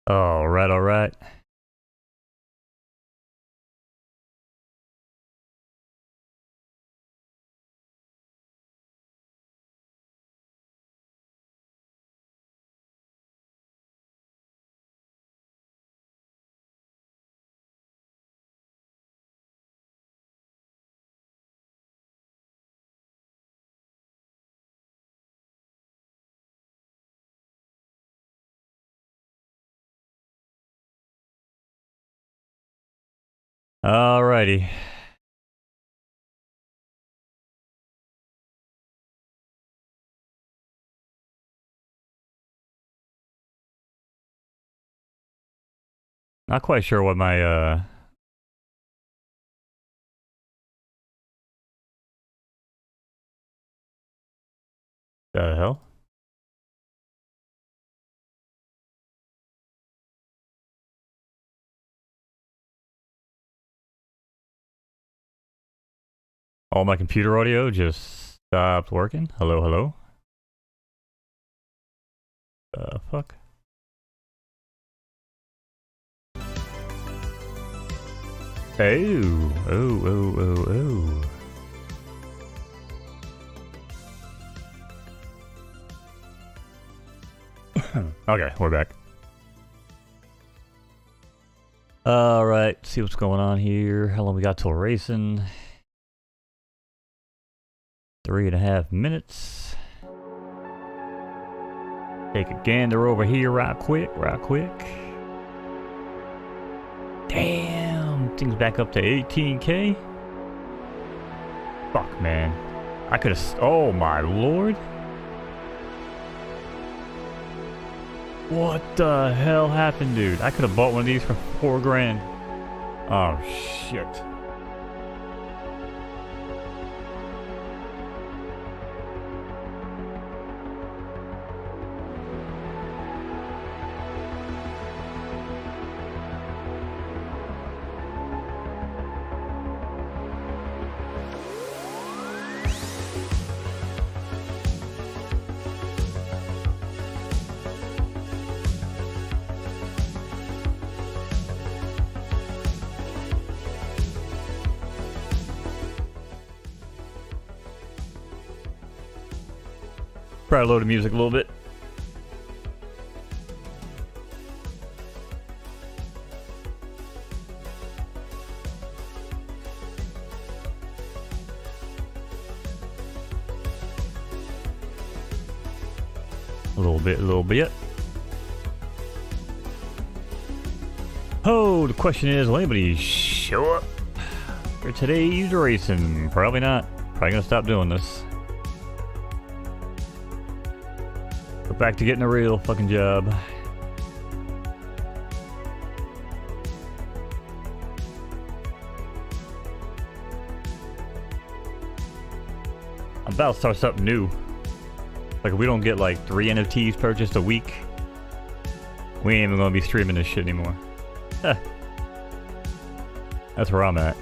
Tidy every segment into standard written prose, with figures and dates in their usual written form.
All right, all right. Alrighty. Not quite sure what my the hell? All my computer audio just stopped working. Hello, hello. Fuck. Oh, oh, oh, oh, oh. Okay, we're back. Alright, see what's going on here. How long we got till racing? 3.5 minutes. Take a gander over here right quick, Damn, things back up to 18K. Fuck, man. I could have, oh my lord. What the hell happened, dude? I could have bought one of these for $4 grand. Oh, shit. Probably lower the music a little bit. A little bit. Oh, the question is, will anybody show up for today's racing? Probably not. Probably gonna stop doing this. Go back to getting a real fucking job. I'm about to start something new. Like, if we don't get like 3 NFTs purchased a week, we ain't even gonna be streaming this shit anymore. That's where I'm at.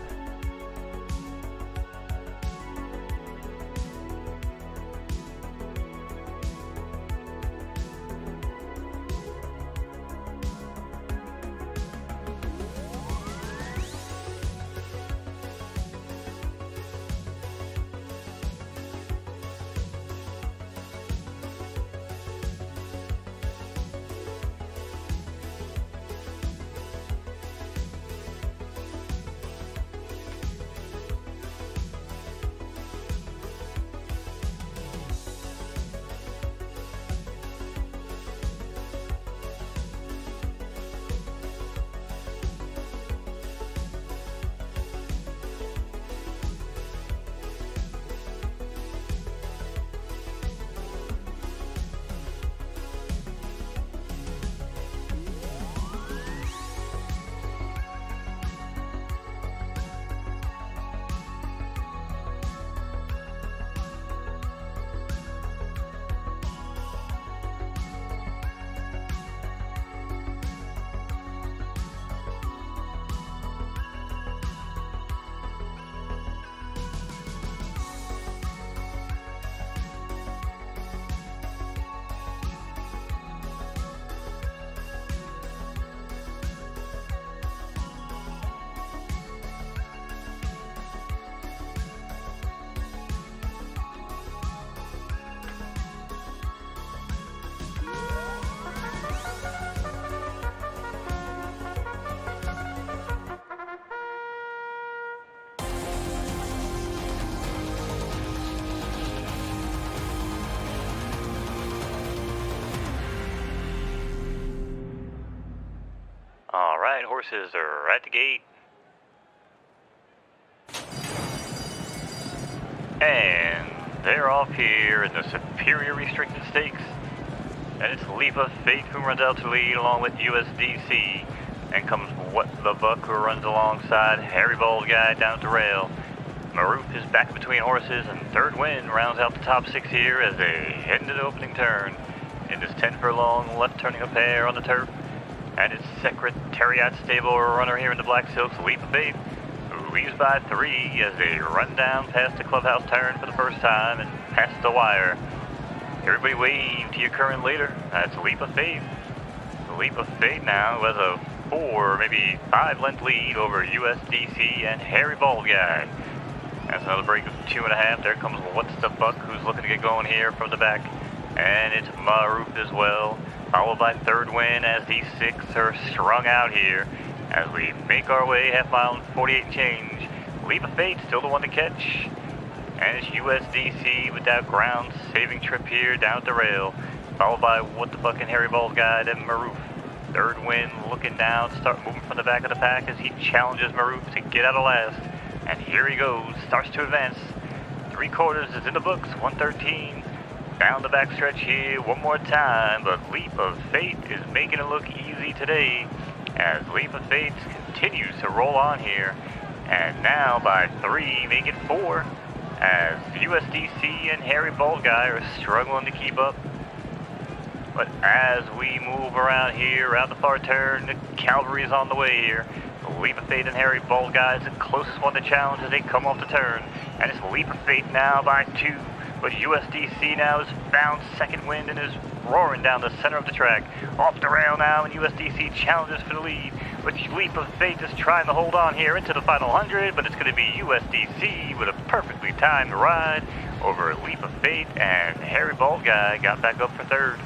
Alright, horses are at the gate. And they're off here in the Superior Restricted Stakes. And it's Leap of Fate who runs out to lead along with USDC. And comes What the Buck who runs alongside Harry Bald Guy down at the rail. Maroof is back between horses, and Third Wind rounds out the top 6 here as they head into the opening turn. In this 10 furlong left turning a pair on the turf. And it's Secretariat Stable runner here in the Black Silks, Leap of Faith, who leads by 3 as they run down past the clubhouse turn for the first time and past the wire. Everybody wave to your current leader. That's Leap of Faith. The Leap of Faith now has a 4, maybe 5 length lead over USDC and Harry Bald Guy. That's another break of 2.5. There comes What's the Buck, who's looking to get going here from the back. And it's Maroof as well, followed by Third Wind as these 6 are strung out here as we make our way half mile and 48 change. Leap of Fate still the one to catch. And it's USDC with that ground saving trip here down at the rail, followed by What the Buck and Harry Bald Guy and Maroof. Third Wind looking down to start moving from the back of the pack as he challenges Maroof to get out of last. And here he goes, starts to advance. 3/4 is in the books, 113. Down the backstretch here one more time, but Leap of Fate is making it look easy today as Leap of Fate continues to roll on here. And now by 3, make it 4, as USDC and Harry Bald Guy are struggling to keep up. But as we move around here, around the far turn, the cavalry's on the way here. Leap of Fate and Harry Bald Guy is the closest one to challenge as they come off the turn. And it's Leap of Fate now by 2. But USDC now has found Second Wind and is roaring down the center of the track. Off the rail now, and USDC challenges for the lead. But Leap of Fate is trying to hold on here into the final 100, but it's going to be USDC with a perfectly timed ride over Leap of Fate, and Harry Bald Guy got back up for 3rd.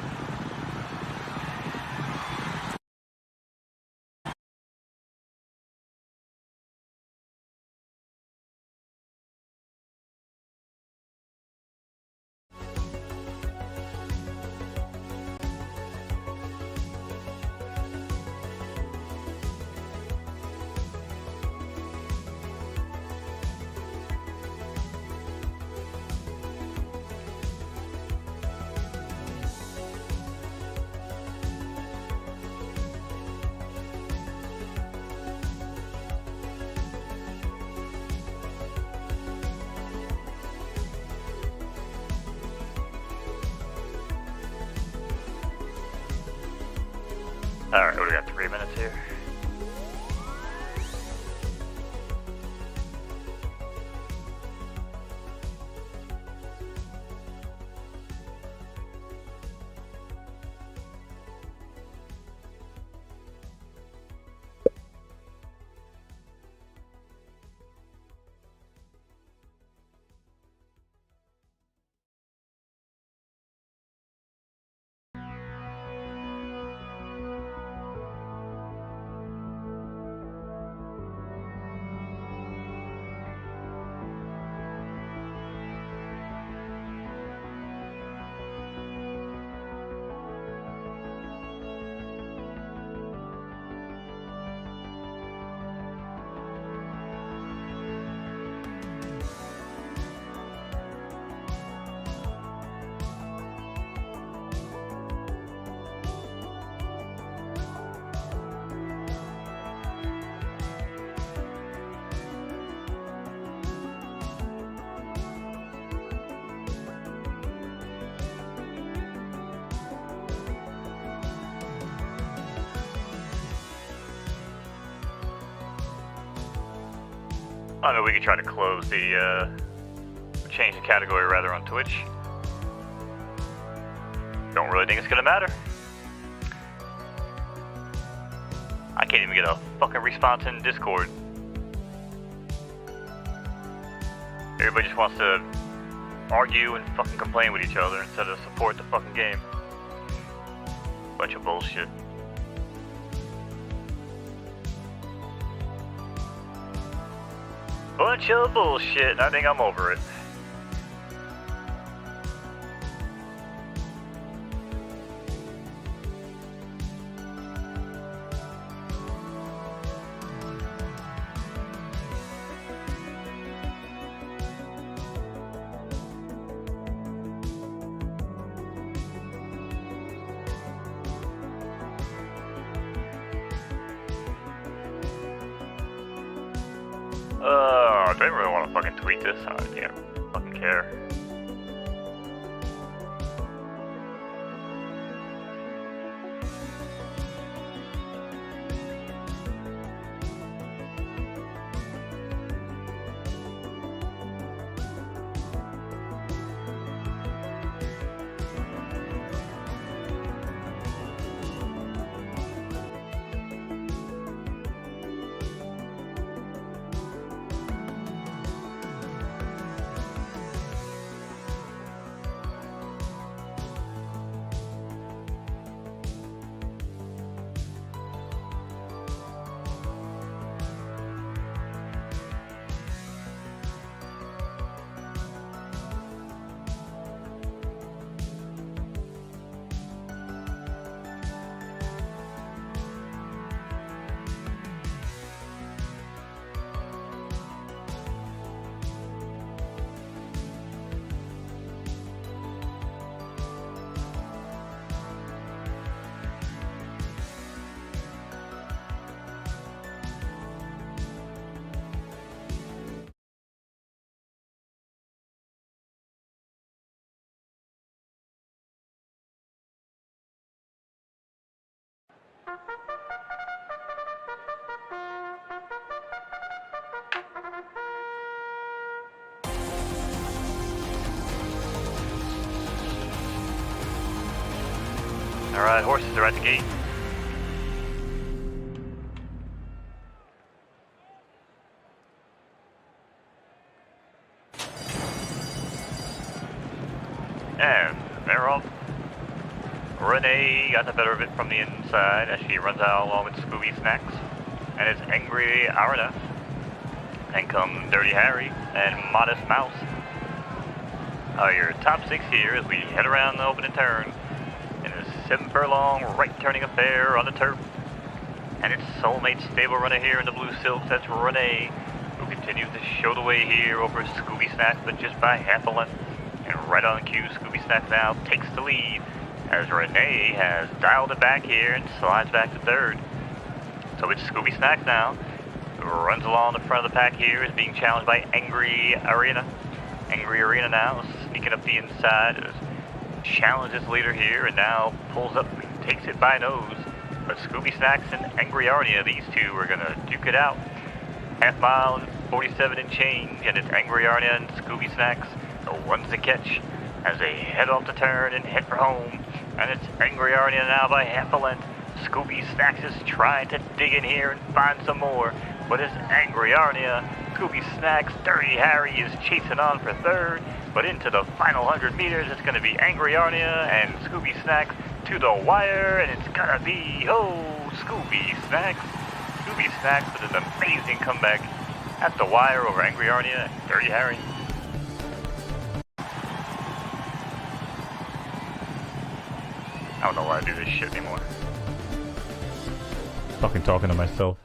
Alright, we got 3 minutes here. I know we could try to close the, change the category rather on Twitch. Don't really think it's gonna matter. I can't even get a fucking response in Discord. Everybody just wants to argue and fucking complain with each other instead of support the fucking game. Bunch of bullshit. Bunch of bullshit, and I think I'm over it. Do I really want to fucking tweet this? I don't fucking care. Alright, horses are at the gate. And they're off. Renee got the better of it from the inside as she runs out along with Scooby Snacks and his angry Arna. And come Dirty Harry and Modest Mouse. Your top 6 here as we head around the opening turn in a 7-furlong right-turning affair on the turf. And its soulmate stable runner here in the blue silks, that's Renee, who continues to show the way here over Scooby Snacks, but just by half a length. And right on cue, Scooby Snacks now takes the lead as Renee has dialed it back here and slides back to third. So it's Scooby Snacks now, who runs along the front of the pack here, is being challenged by Angry Arena. Angry Arena now sneaking up the inside, challenges leader here, and now pulls up and takes it by nose. But Scooby Snacks and Angry Arnia, these two are gonna duke it out. Half mile and 47 and change, and it's Angry Arnia and Scooby Snacks, the ones to catch as they head off the turn and head for home. And it's Angry Arnia now by half a length. Scooby Snacks is trying to dig in here and find some more, but it's Angry Arnia. Scooby Snacks, Dirty Harry is chasing on for third, but into the final 100 meters, it's going to be Angry Arnia and Scooby Snacks to the wire, and it's going to be, Scooby Snacks. Scooby Snacks with an amazing comeback at the wire over Angry Arnia and Dirty Harry. I don't know why I do this shit anymore. Fucking talking to myself.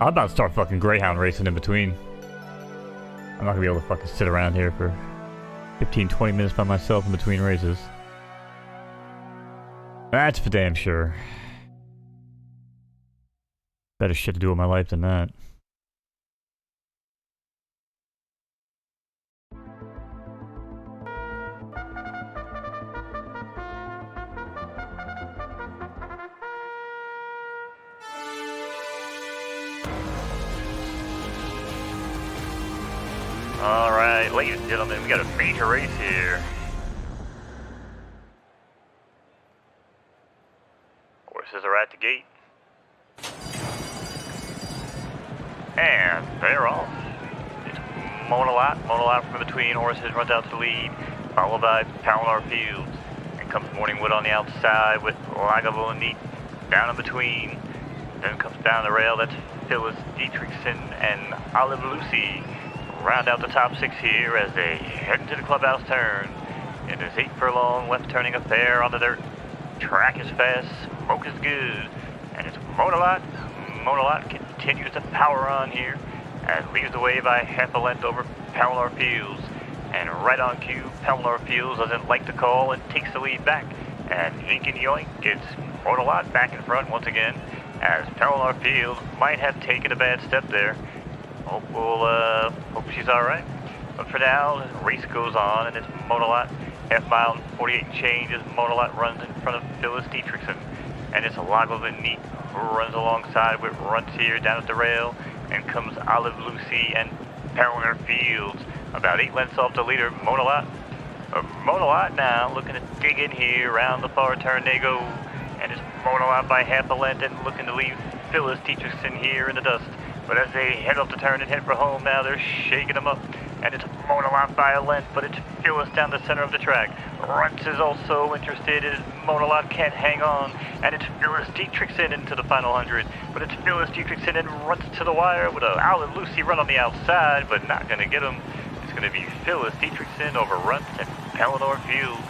I'm about to start fucking Greyhound racing in between. I'm not gonna be able to fucking sit around here for 15-20 minutes by myself in between races. That's for damn sure. Better shit to do with my life than that. Alright, ladies and gentlemen, we got a major race here. Horses are at the gate. And they're off. It's Monolite from between horses, runs out to the lead, followed by Palomar Fields. And comes Morningwood on the outside with Lagavulin and Neat down in between. Then comes down the rail, that's Phyllis Dietrichson and Olive Lucy. Round out the top 6 here as they head into the clubhouse turn. In this 8 furlong left turning affair on the dirt. Track is fast, smoke is good, and it's Monolite. Monolite continues to power on here and leads the way by half a length over Palomar Fields. And right on cue, Palomar Fields doesn't like the call and takes the lead back. And Ink and Yoink gets Monolite back in front once again as Palomar Fields might have taken a bad step there. Hope she's alright. But for now, the race goes on and it's Monolite. Half mile and 48 and change as Monolite runs in front of Phyllis Dietrichson. And it's Lagavulin Neat who runs alongside with runs here down at the rail. And comes Olive Lucy and Palomar Fields. About 8 lengths off the leader, Monolite. Monolite now looking to dig in here around the far turn they go. And it's Monolite by half a length and looking to leave Phyllis Dietrichson here in the dust. But as they head off the turn and head for home now, they're shaking them up. And it's Monolite by a length, but it's Phyllis down the center of the track. Runts is also interested as Monolite can't hang on. And it's Phyllis Dietrichson into the final 100. But it's Phyllis Dietrichson and Runts to the wire with a Olive Lucy run on the outside, but not going to get him. It's going to be Phyllis Dietrichson over Runts and Palomar Fields.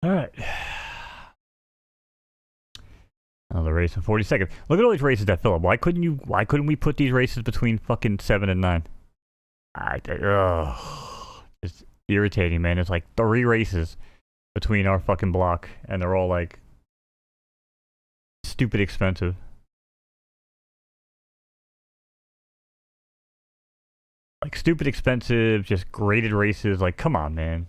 Alright. Another race in 40 seconds. Look at all these races that fill up. Why couldn't we put these races between fucking 7 and 9? It's irritating, man. It's like 3 races between our fucking block, and they're all like stupid expensive. Like stupid expensive, just graded races. Like, come on, man.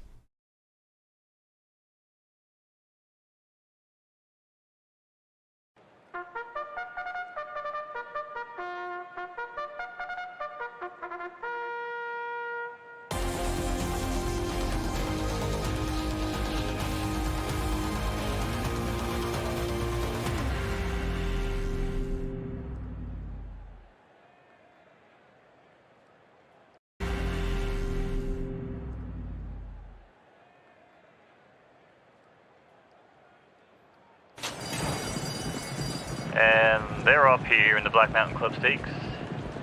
And they're up here in the Black Mountain Club Stakes.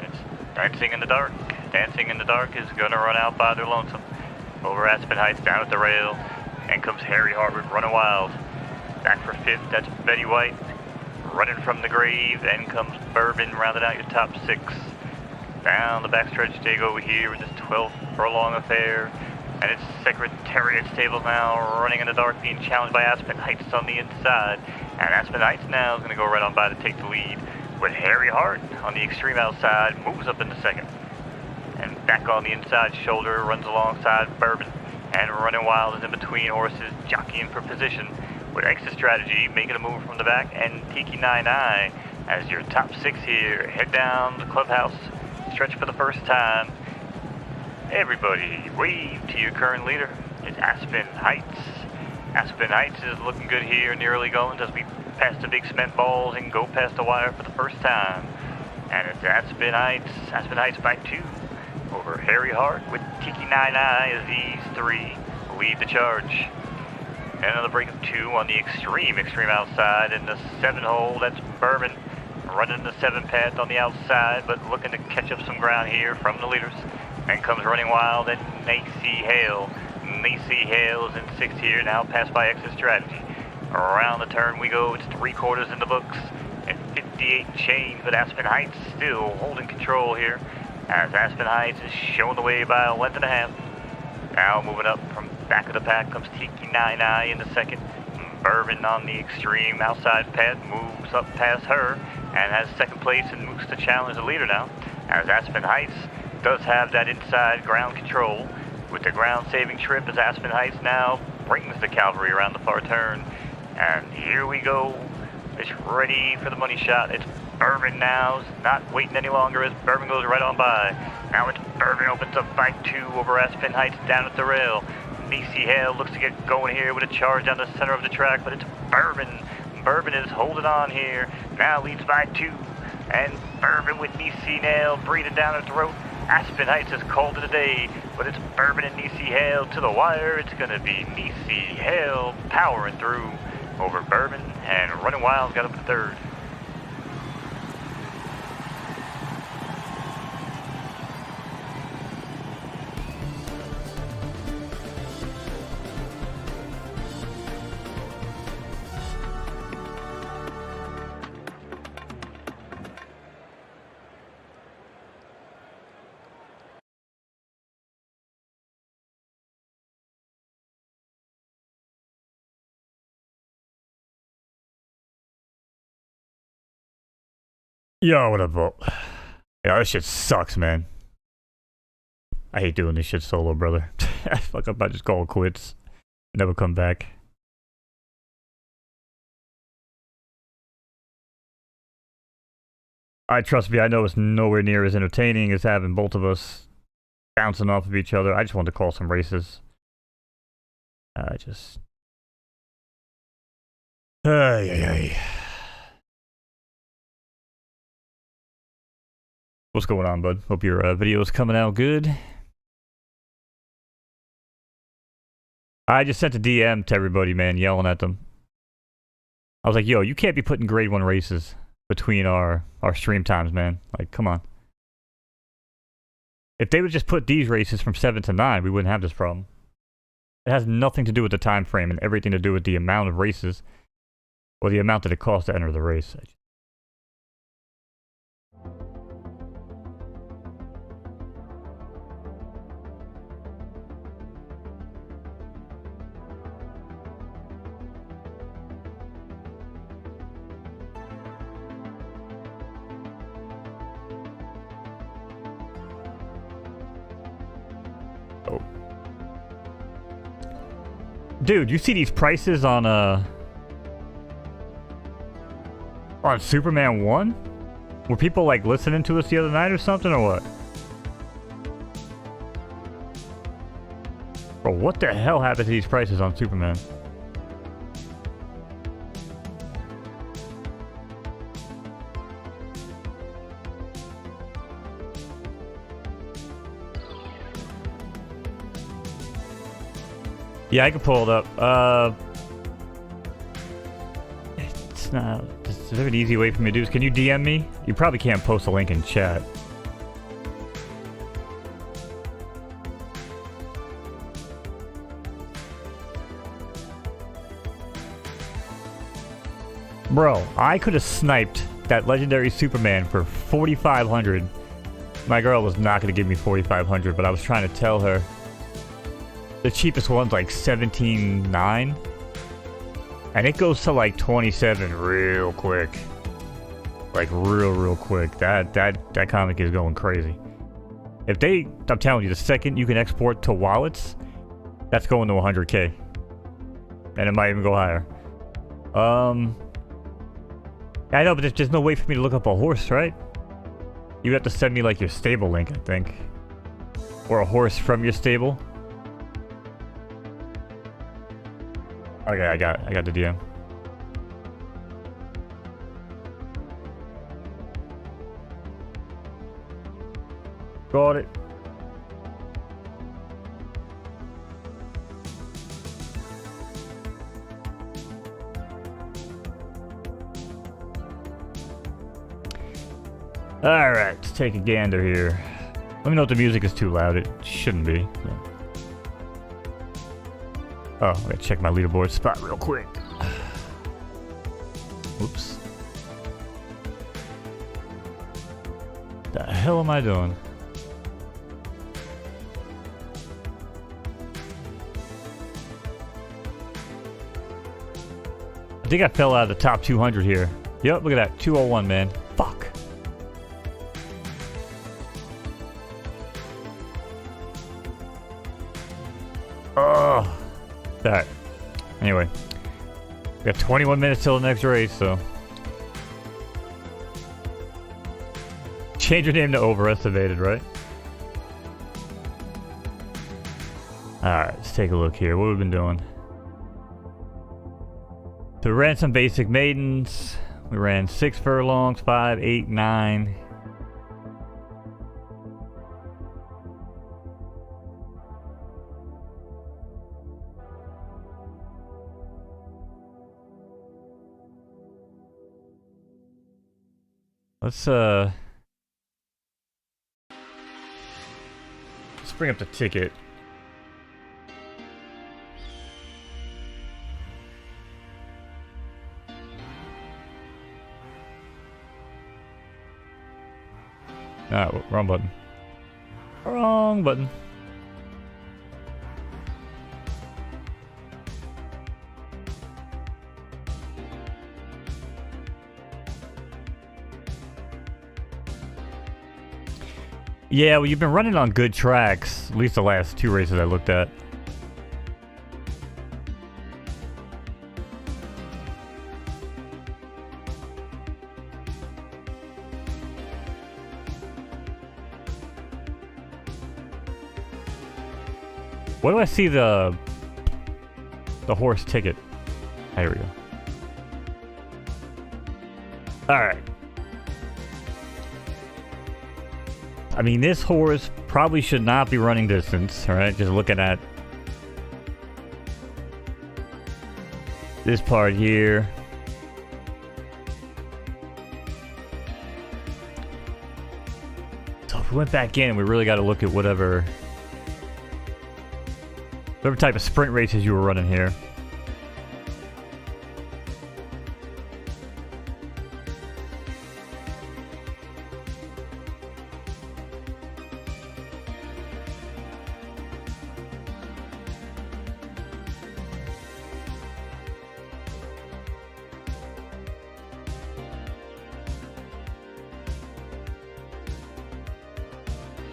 It's Dancing in the Dark. Dancing in the Dark is going to run out by their lonesome. Over Aspen Heights, down at the rail. And comes Harry Hartwood running wild. Back for 5th, that's Betty White. Running from the grave, then comes Bourbon, rounding out your top 6. Down the backstretch they go here with this 12th furlong affair. And it's Secretariat Stable now, running in the dark, being challenged by Aspen Heights on the inside. And Aspen Heights now is going to go right on by to take the lead. With Harry Hart on the extreme outside, moves up in the second. And back on the inside shoulder, runs alongside Bourbon. And Running Wild is in between horses, jockeying for position. With Exit Strategy making a move from the back, and Tiki 9-9 as your top 6 here. Head down the clubhouse, stretch for the first time. Everybody wave to your current leader. It's Aspen Heights. Aspen Heights is looking good here in the early goings as we pass the big cement balls and go past the wire for the first time. And it's Aspen Heights by 2. over Harry Hart with Tiki 99 as these three lead the charge. And another break of 2 on the extreme outside in the 7-hole. That's Bourbon running the 7 path on the outside, but looking to catch up some ground here from the leaders. And comes running wild and Nacy Hale. Nacy Hale is in 6th here, now passed by Exit Strategy. Around the turn we go, it's 3/4 in the books. At 58 change, but Aspen Heights still holding control here, as Aspen Heights is showing the way by a 1.5 lengths. Now moving up from back of the pack comes Tiki 99 in the 2nd. Bourbon on the extreme outside path moves up past her and has 2nd place and moves to challenge the leader now, as Aspen Heights does have that inside ground control with the ground saving trip, as Aspen Heights now brings the cavalry around the far turn. And here we go. It's ready for the money shot. It's Bourbon now. It's not waiting any longer as Bourbon goes right on by. Now it's Bourbon opens up by 2 over Aspen Heights down at the rail. Nacy Hale looks to get going here with a charge down the center of the track, but it's Bourbon. Bourbon is holding on here. Now leads by 2. And Bourbon with Nacy Hale breathing down her throat. Aspen Heights has called it a day, but it's Bourbon and Nacy Hale to the wire. It's going to be Nacy Hale powering through over Bourbon, and Running Wild's got up to 3rd. Yo, what up, Vault? Yeah, this shit sucks, man. I hate doing this shit solo, brother. Fuck up, I just call it quits. Never come back. Trust me, I know it's nowhere near as entertaining as having both of us bouncing off of each other. I just wanted to call some races. Ay. What's going on, bud? Hope your video is coming out good. I just sent a DM to everybody, man, yelling at them. I was like, yo, you can't be putting grade 1 races between our stream times, man. Like, come on. If they would just put these races from 7 to 9, we wouldn't have this problem. It has nothing to do with the time frame and everything to do with the amount of races or the amount that it costs to enter the race. Oh. Dude, you see these prices on Superman 1? Were people like listening to us the other night or something, or what? Bro, what the hell happened to these prices on Superman? Yeah, I can pull it up. It's not... Is there an easy way for me to do this? Can you DM me? You probably can't post a link in chat. Bro, I could have sniped that legendary Superman for 4,500. My girl was not going to give me 4,500, but I was trying to tell her. The cheapest one's like 17.9. And it goes to like 27 real quick. Like real quick. That comic is going crazy. If they, I'm telling you, the second you can export to wallets, that's going to 100k. And it might even go higher. I know, but there's no way for me to look up a horse, right? You have to send me like your stable link, I think. Or a horse from your stable. Okay, I got the DM. Got it. Alright, let's take a gander here. Let me know if the music is too loud. It shouldn't be. Oh, I gotta check my leaderboard spot real quick. Oops. The hell am I doing? I think I fell out of the top 200 here. Yep, look at that. 201, man. Fuck. Oh. Alright. Anyway. We got 21 minutes till the next race, so. Change your name to Overestimated, right? Alright, let's take a look here. What have we been doing? So we ran some basic maidens. We ran 6 furlongs, 5, 8, 9. Let's bring up the ticket. Ah, wrong button. Wrong button. Yeah, well, you've been running on good tracks, at least the last 2 races I looked at. Where do I see the horse ticket? There we go. Alright. I mean, this horse probably should not be running distance, alright? Just looking at this part here. So if we went back in, we really got to look at whatever type of sprint races you were running here.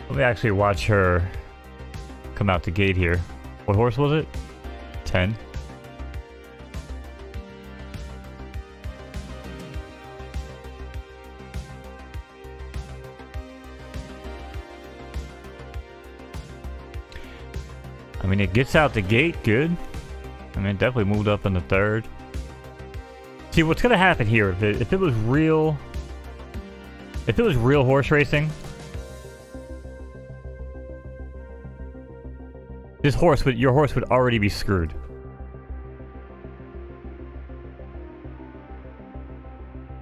Let me actually watch her come out the gate here. What horse was it? 10. I mean, it gets out the gate good. I mean, it definitely moved up in the 3rd. See, what's gonna happen here if it was real horse racing, your horse would already be screwed.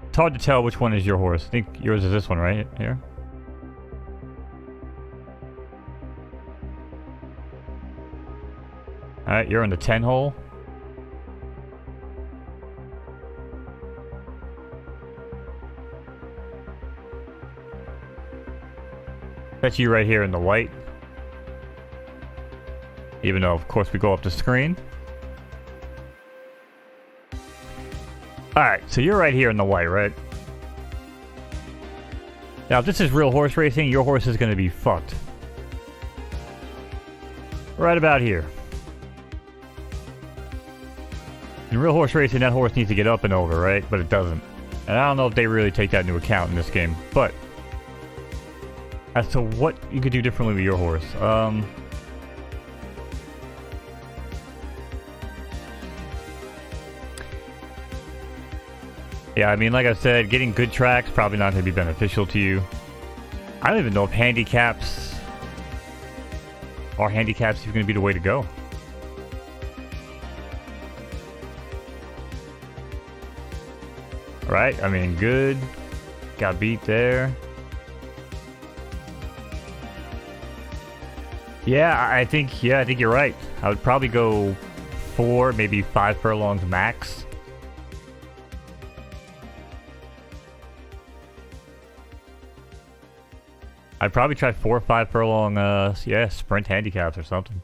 It's hard to tell which one is your horse. I think yours is this one right here. Alright, you're in the 10 hole. That's you right here in the white. Even though, of course, we go up the screen. Alright, so you're right here in the white, right? Now, if this is real horse racing, your horse is going to be fucked. Right about here. In real horse racing, that horse needs to get up and over, right? But it doesn't. And I don't know if they really take that into account in this game. But as to what you could do differently with your horse. Yeah, I mean, like I said, getting good tracks probably not going to be beneficial to you. I don't even know if handicaps is going to be the way to go. Right? I mean, good. Got beat there. Yeah, I think you're right. I would probably go 4, maybe 5 furlongs max. I'd probably try 4 or 5 furlong, sprint handicaps or something.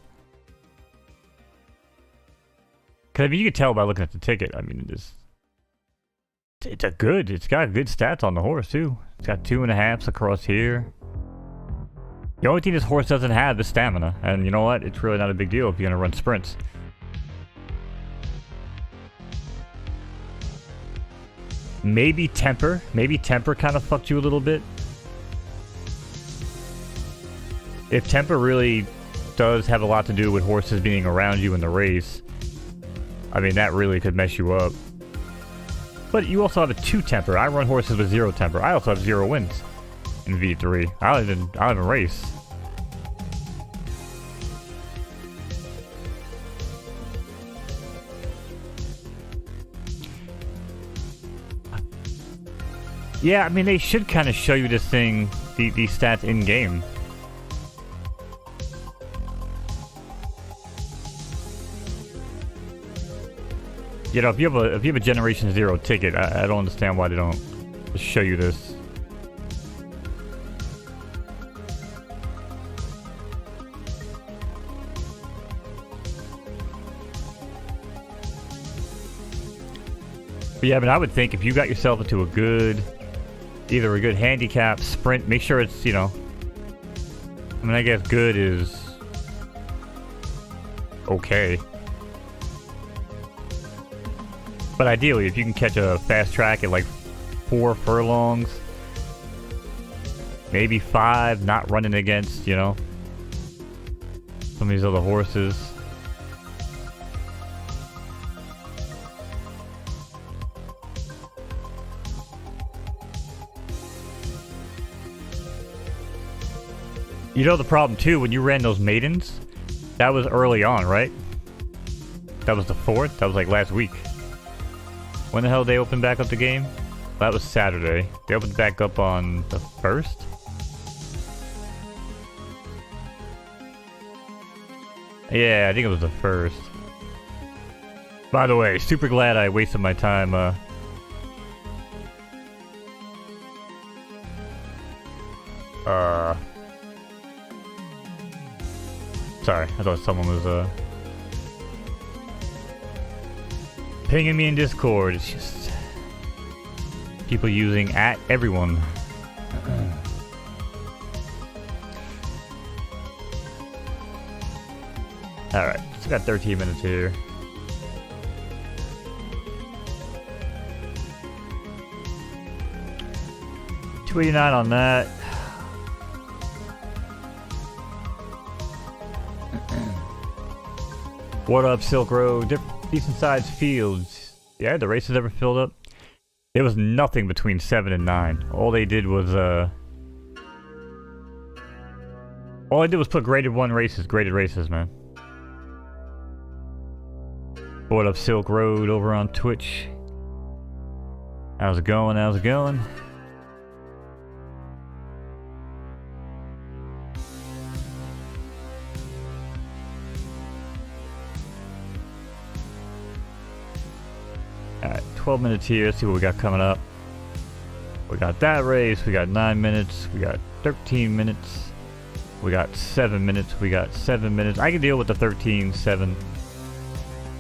Cause I mean, you can tell by looking at the ticket. I mean, it's got good stats on the horse too. It's got 2.5s across here. The only thing this horse doesn't have is stamina, and you know what? It's really not a big deal if you're gonna run sprints. Maybe temper kind of fucked you a little bit. If temper really does have a lot to do with horses being around you in the race, I mean, that really could mess you up. But you also have a 2 temper. I run horses with 0 temper. I also have 0 wins in V3. I don't even race. Yeah, I mean, they should kind of show you this thing, these stats in game. You know, if you have a Generation 0 ticket, I don't understand why they don't show you this. But yeah, I mean, I would think if you got yourself into either a good handicap, sprint, make sure it's, you know, I mean, I guess good is okay. But ideally, if you can catch a fast track at like 4 furlongs, maybe 5, not running against, you know, some of these other horses. You know the problem too, when you ran those maidens, that was early on, right? That was the 4th? That was like last week. When the hell did they open back up the game? That was Saturday. They opened back up on the 1st? Yeah, I think it was the 1st. By the way, super glad I wasted my time, sorry, I thought someone was, pinging me in Discord. It's just people using @everyone. Alright, still got 13 minutes here. $289 on that. What up, Silk Road? Decent sized fields. Yeah, the races ever filled up? There was nothing between 7 and 9. All they did was put graded races, man. What up, Silk Road over on Twitch? How's it going? How's it going? Alright, 12 minutes here. Let's see what we got coming up. We got that race. We got 9 minutes. We got 13 minutes. We got 7 minutes. We got 7 minutes. I can deal with the 13, 7.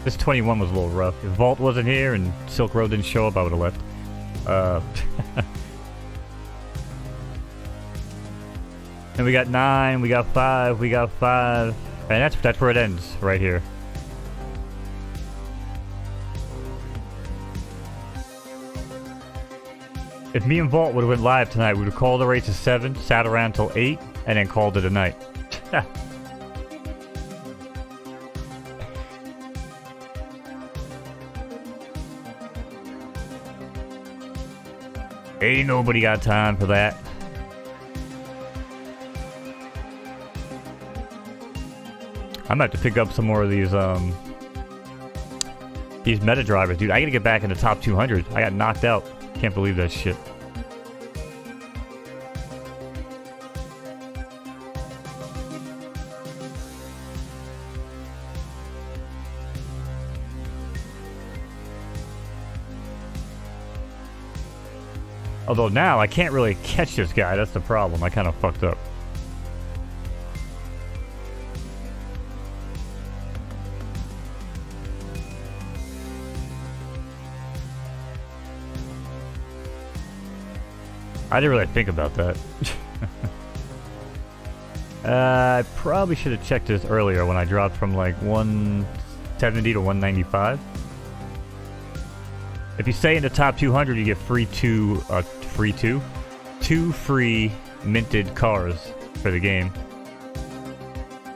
This 21 was a little rough. If Vault wasn't here and Silk Road didn't show up, I would have left. And we got 9. We got 5. We got 5. And that's where it ends, right here. If me and Vault would have went live tonight, we would have called the race at 7, sat around till 8, and then called it a night. Ain't nobody got time for that. I'm about to pick up some more of these meta drivers, dude. I gotta get back in the top 200. I got knocked out. Can't believe that shit. Although now I can't really catch this guy. That's the problem. I kind of fucked up. I didn't really think about that. I probably should have checked this earlier when I dropped from like 170 to 195. If you stay in the top 200, you get two free minted cars for the game.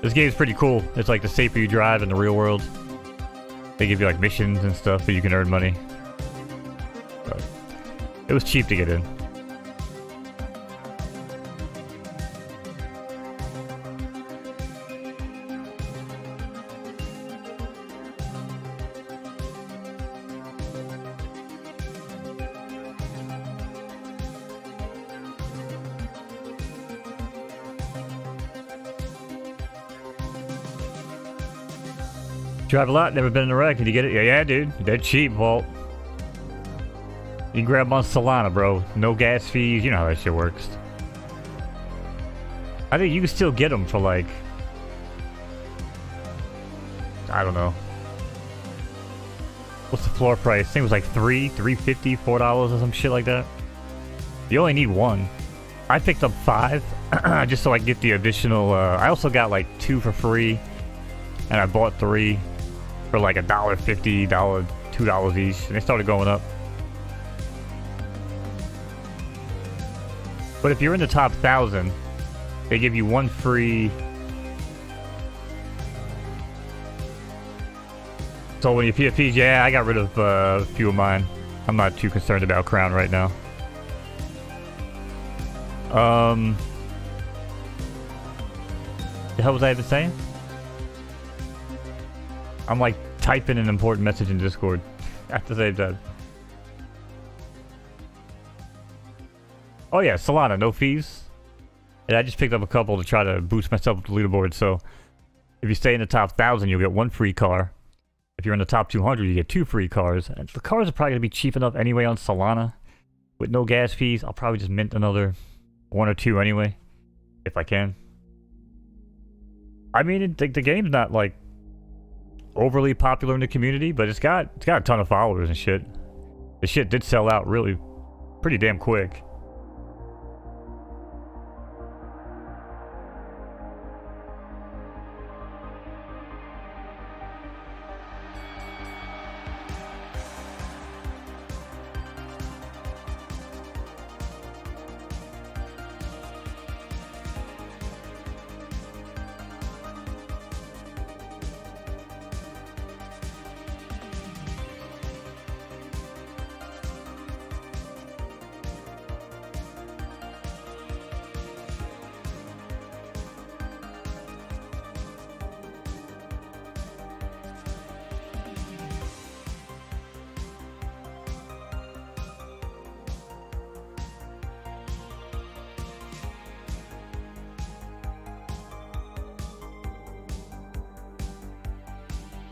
This game is pretty cool. It's like the safer you drive in the real world. They give you like missions and stuff so you can earn money. But it was cheap to get in. Drive a lot, never been in a wreck. Did you get it? Yeah, dude. They're cheap, Vault. You can grab them on Solana, bro. No gas fees. You know how that shit works. I think you can still get them for like... I don't know. What's the floor price? I think it was like $3.50, $4 or some shit like that. You only need one. I picked up 5 just so I can get the additional... I also got like 2 for free. And I bought 3 for like $1.50, $2 each. And they started going up. But if you're in the top 1,000, they give you 1 free... So when you PFPs, yeah, I got rid of a few of mine. I'm not too concerned about Crown right now. The hell was I even saying? I'm like typing an important message in Discord at the same time. Oh yeah, Solana, no fees. And I just picked up a couple to try to boost myself with the leaderboard. So if you stay in the top 1,000, you'll get 1 free car. If you're in the top 200, you get 2 free cars. And the cars are probably going to be cheap enough anyway on Solana. With no gas fees, I'll probably just mint another 1 or 2 anyway. If I can. I mean, the game's not like overly popular in the community, but it's got a ton of followers and shit. The shit did sell out really pretty damn quick.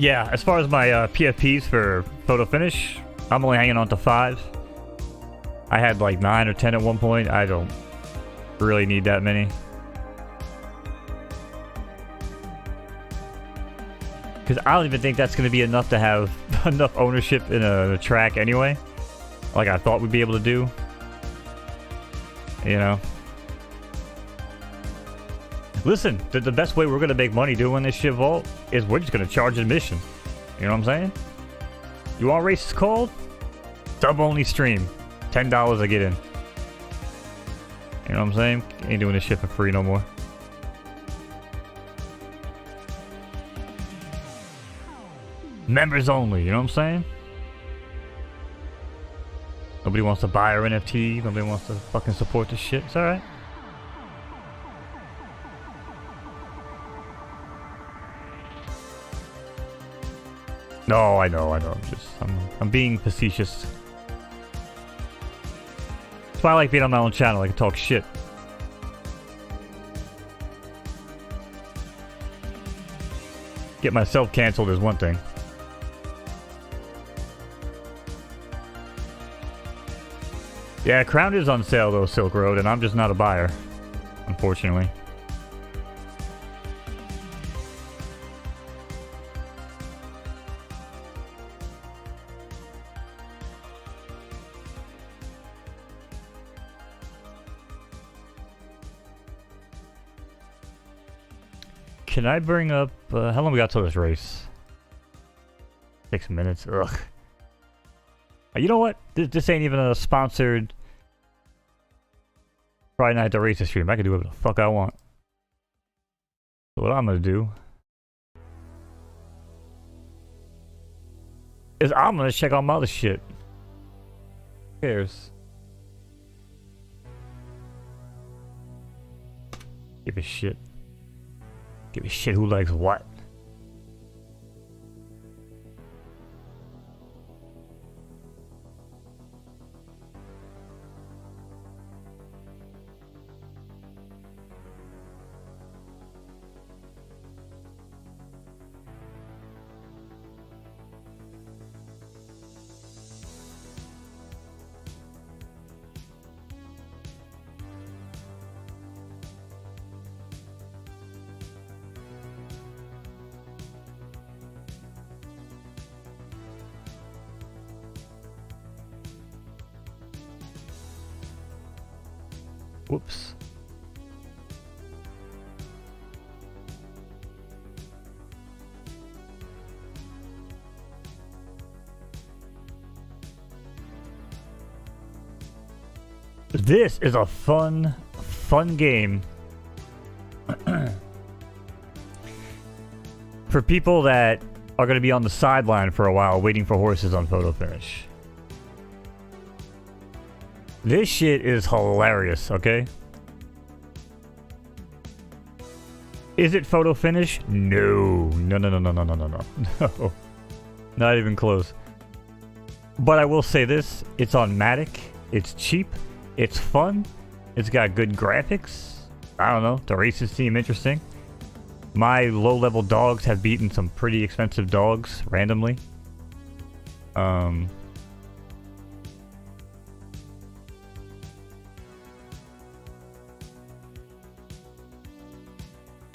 Yeah, as far as my PFPs for Photofinish, I'm only hanging on to 5. I had like 9 or 10 at one point. I don't really need that many. Because I don't even think that's going to be enough to have enough ownership in a track anyway. Like I thought we'd be able to do. You know? Listen, the best way we're going to make money doing this shit, Vault, is we're just going to charge admission. You know what I'm saying? You want races called? Sub-only stream. $10 I get in. You know what I'm saying? Ain't doing this shit for free no more. Members only, you know what I'm saying? Nobody wants to buy our NFT. Nobody wants to fucking support this shit. It's alright. No, I know. I'm being facetious. That's why I like being on my own channel. I can talk shit. Get myself canceled is one thing. Yeah, Crown is on sale though, Silk Road, and I'm just not a buyer, unfortunately. Can I bring up, how long we got till this race? 6 minutes, ugh. You know what? This ain't even a sponsored Friday Night the Races stream. I can do whatever the fuck I want. So what I'm gonna do is I'm gonna check on my other shit. Who cares? Give a shit. Give a shit who likes what. Whoops. This is a fun game for people that are going to be on the sideline for a while waiting for horses on Photofinish. This shit is hilarious, okay? Is it Photofinish? No. No. Not even close. But I will say this, it's on Matic, it's cheap, it's fun, it's got good graphics. I don't know, the races seem interesting. My low-level dogs have beaten some pretty expensive dogs randomly.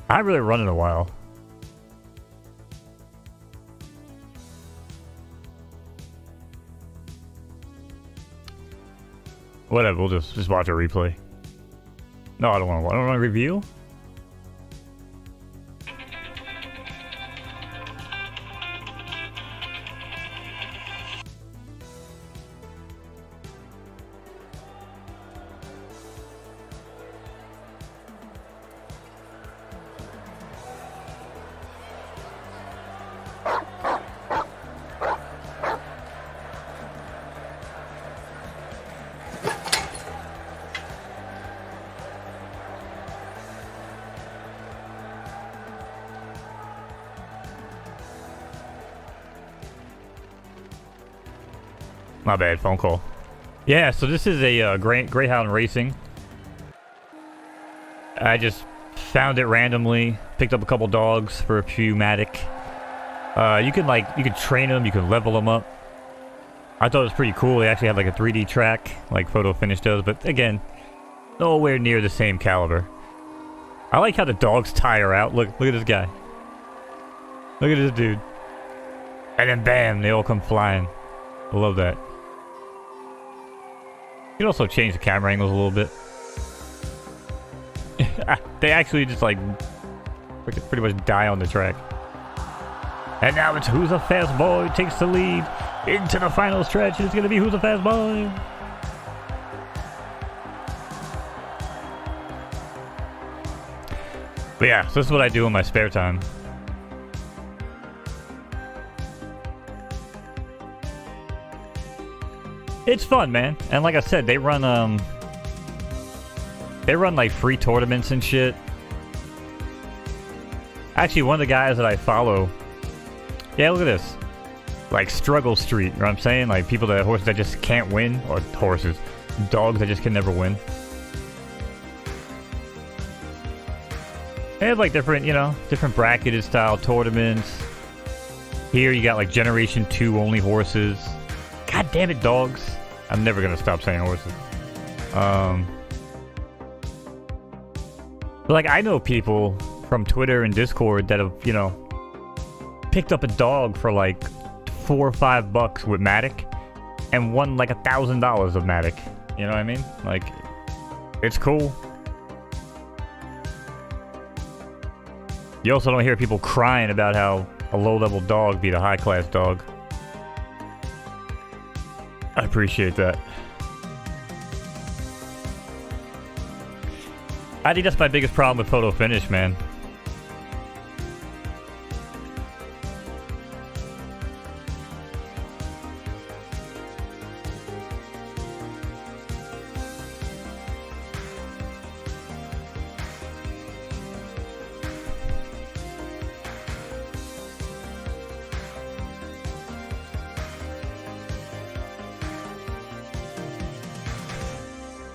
I haven't really run in a while. Whatever, we'll just watch a replay. No, I don't want to review. My bad, phone call. Yeah, so this is a Greyhound Racing. I just found it randomly, picked up a couple dogs for a few Matic. You can train them, you can level them up. I thought it was pretty cool. They actually had like a 3D track, like Photofinish does, but again, nowhere near the same caliber. I like how the dogs tire out. Look at this guy. Look at this dude. And then bam, they all come flying. I love that. You can also change the camera angles a little bit. They actually just like pretty much die on the track. And now it's Who's a Fast Boy takes the lead into the final stretch. It's gonna be Who's a Fast Boy. But yeah, so this is what I do in my spare time. It's fun, man. And like I said, they run like free tournaments and shit. Actually, one of the guys that I follow, yeah, look at this. Like Struggle Street, you know what I'm saying? Like horses that just can't win, or dogs that just can never win. They have like different bracketed style tournaments. Here you got like Generation 2 only horses. God damn it, dogs. I'm never gonna stop saying horses. But like, I know people from Twitter and Discord that have, you know, picked up a dog for like $4 or $5 with Matic and won like $1,000 of Matic. You know what I mean? Like, it's cool. You also don't hear people crying about how a low-level dog beat a high-class dog. I appreciate that. I think that's my biggest problem with Photofinish, man.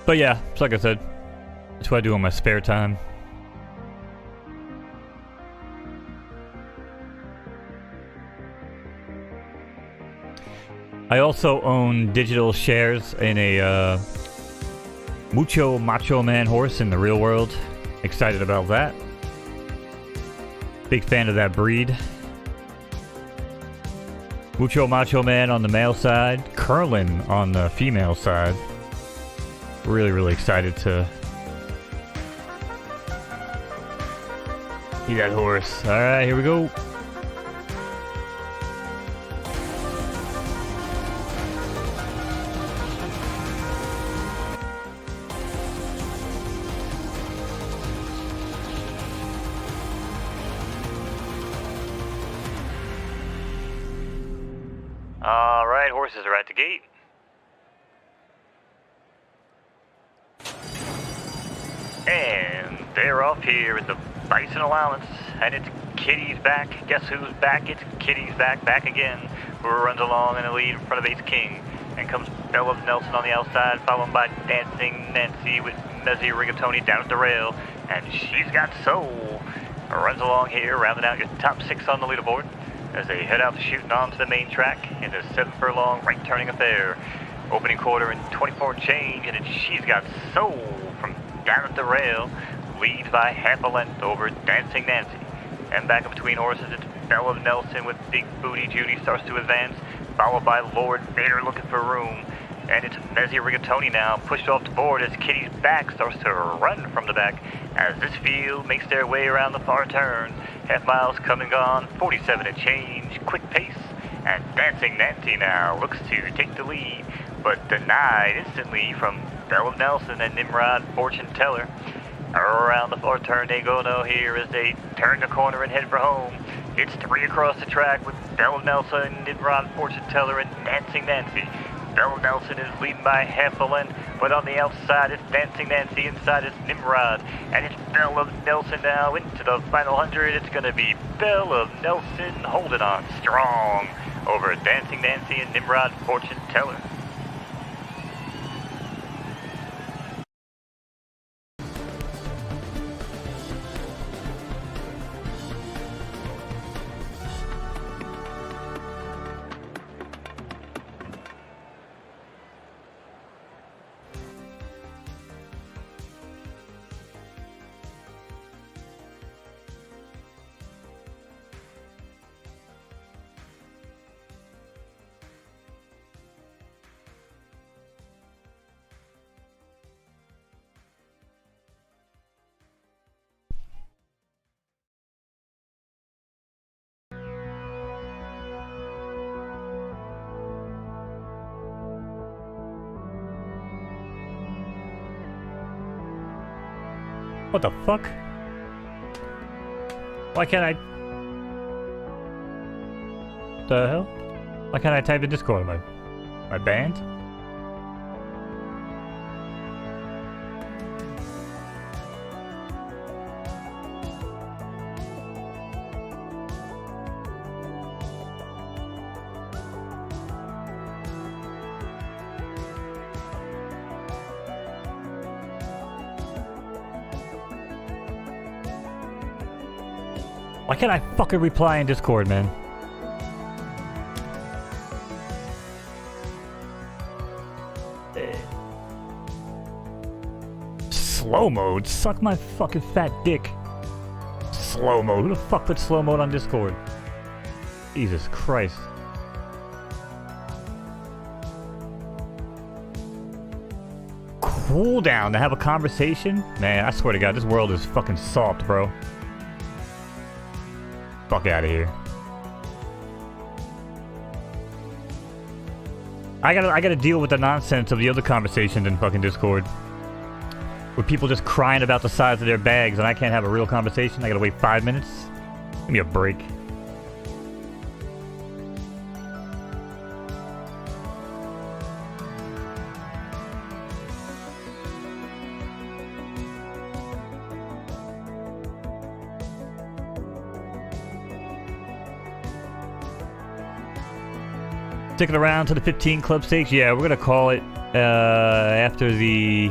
But yeah, it's like I said, that's what I do in my spare time. I also own digital shares in a Mucho Macho Man horse in the real world. Excited about that. Big fan of that breed. Mucho Macho Man on the male side, Curlin on the female side. Really, really excited to see that horse. Alright, here we go. Alright, horses are at the gate. And they're off here at the Bison Allowance, and it's Kitty's back. Guess who's back? It's Kitty's back again. Who runs along in the lead in front of Ace King. And comes Bella Nelson on the outside, followed by Dancing Nancy with Mezzy Rigatoni down at the rail. And she's got soul. Runs along here, rounding out your top 6 on the leaderboard as they head out shooting onto the main track in the 7 furlong right turning affair. Opening quarter in 24 change, and she's got soul from down at the rail, leads by half a length over Dancing Nancy. And back in between horses, it's Bella Nelson with Big Booty Judy starts to advance, followed by Lord Vader looking for room. And it's Mezzy Rigatoni now, pushed off the board as Kitty's back starts to run from the back as this field makes their way around the far turn. Half miles come and gone, 47 and change, quick pace. And Dancing Nancy now looks to take the lead, but denied instantly from Bella Nelson and Nimrod Fortune Teller. Around the far turn they go now here as they turn the corner and head for home. It's 3 across the track with Bella Nelson, Nimrod Fortune Teller, and Dancing Nancy. Bella Nelson is leading by half a length, but on the outside it's Dancing Nancy, inside it's Nimrod. And it's Bella Nelson now into the final 100. It's going to be Bella Nelson holding on strong over Dancing Nancy and Nimrod Fortune Teller. What the fuck? Why can't I... The hell? Why can't I type in Discord? My band? Why can't I fucking reply in Discord, man? Slow mode? Suck my fucking fat dick. Slow mode? Who the fuck put slow mode on Discord? Jesus Christ. Cool down to have a conversation? Man, I swear to God, this world is fucking soft, bro. Fuck out of here. I gotta deal with the nonsense of the other conversations in fucking Discord. With people just crying about the size of their bags and I can't have a real conversation. I gotta wait 5 minutes. Give me a break. Sticking around to the 15 club stakes? Yeah, we're gonna call it after the...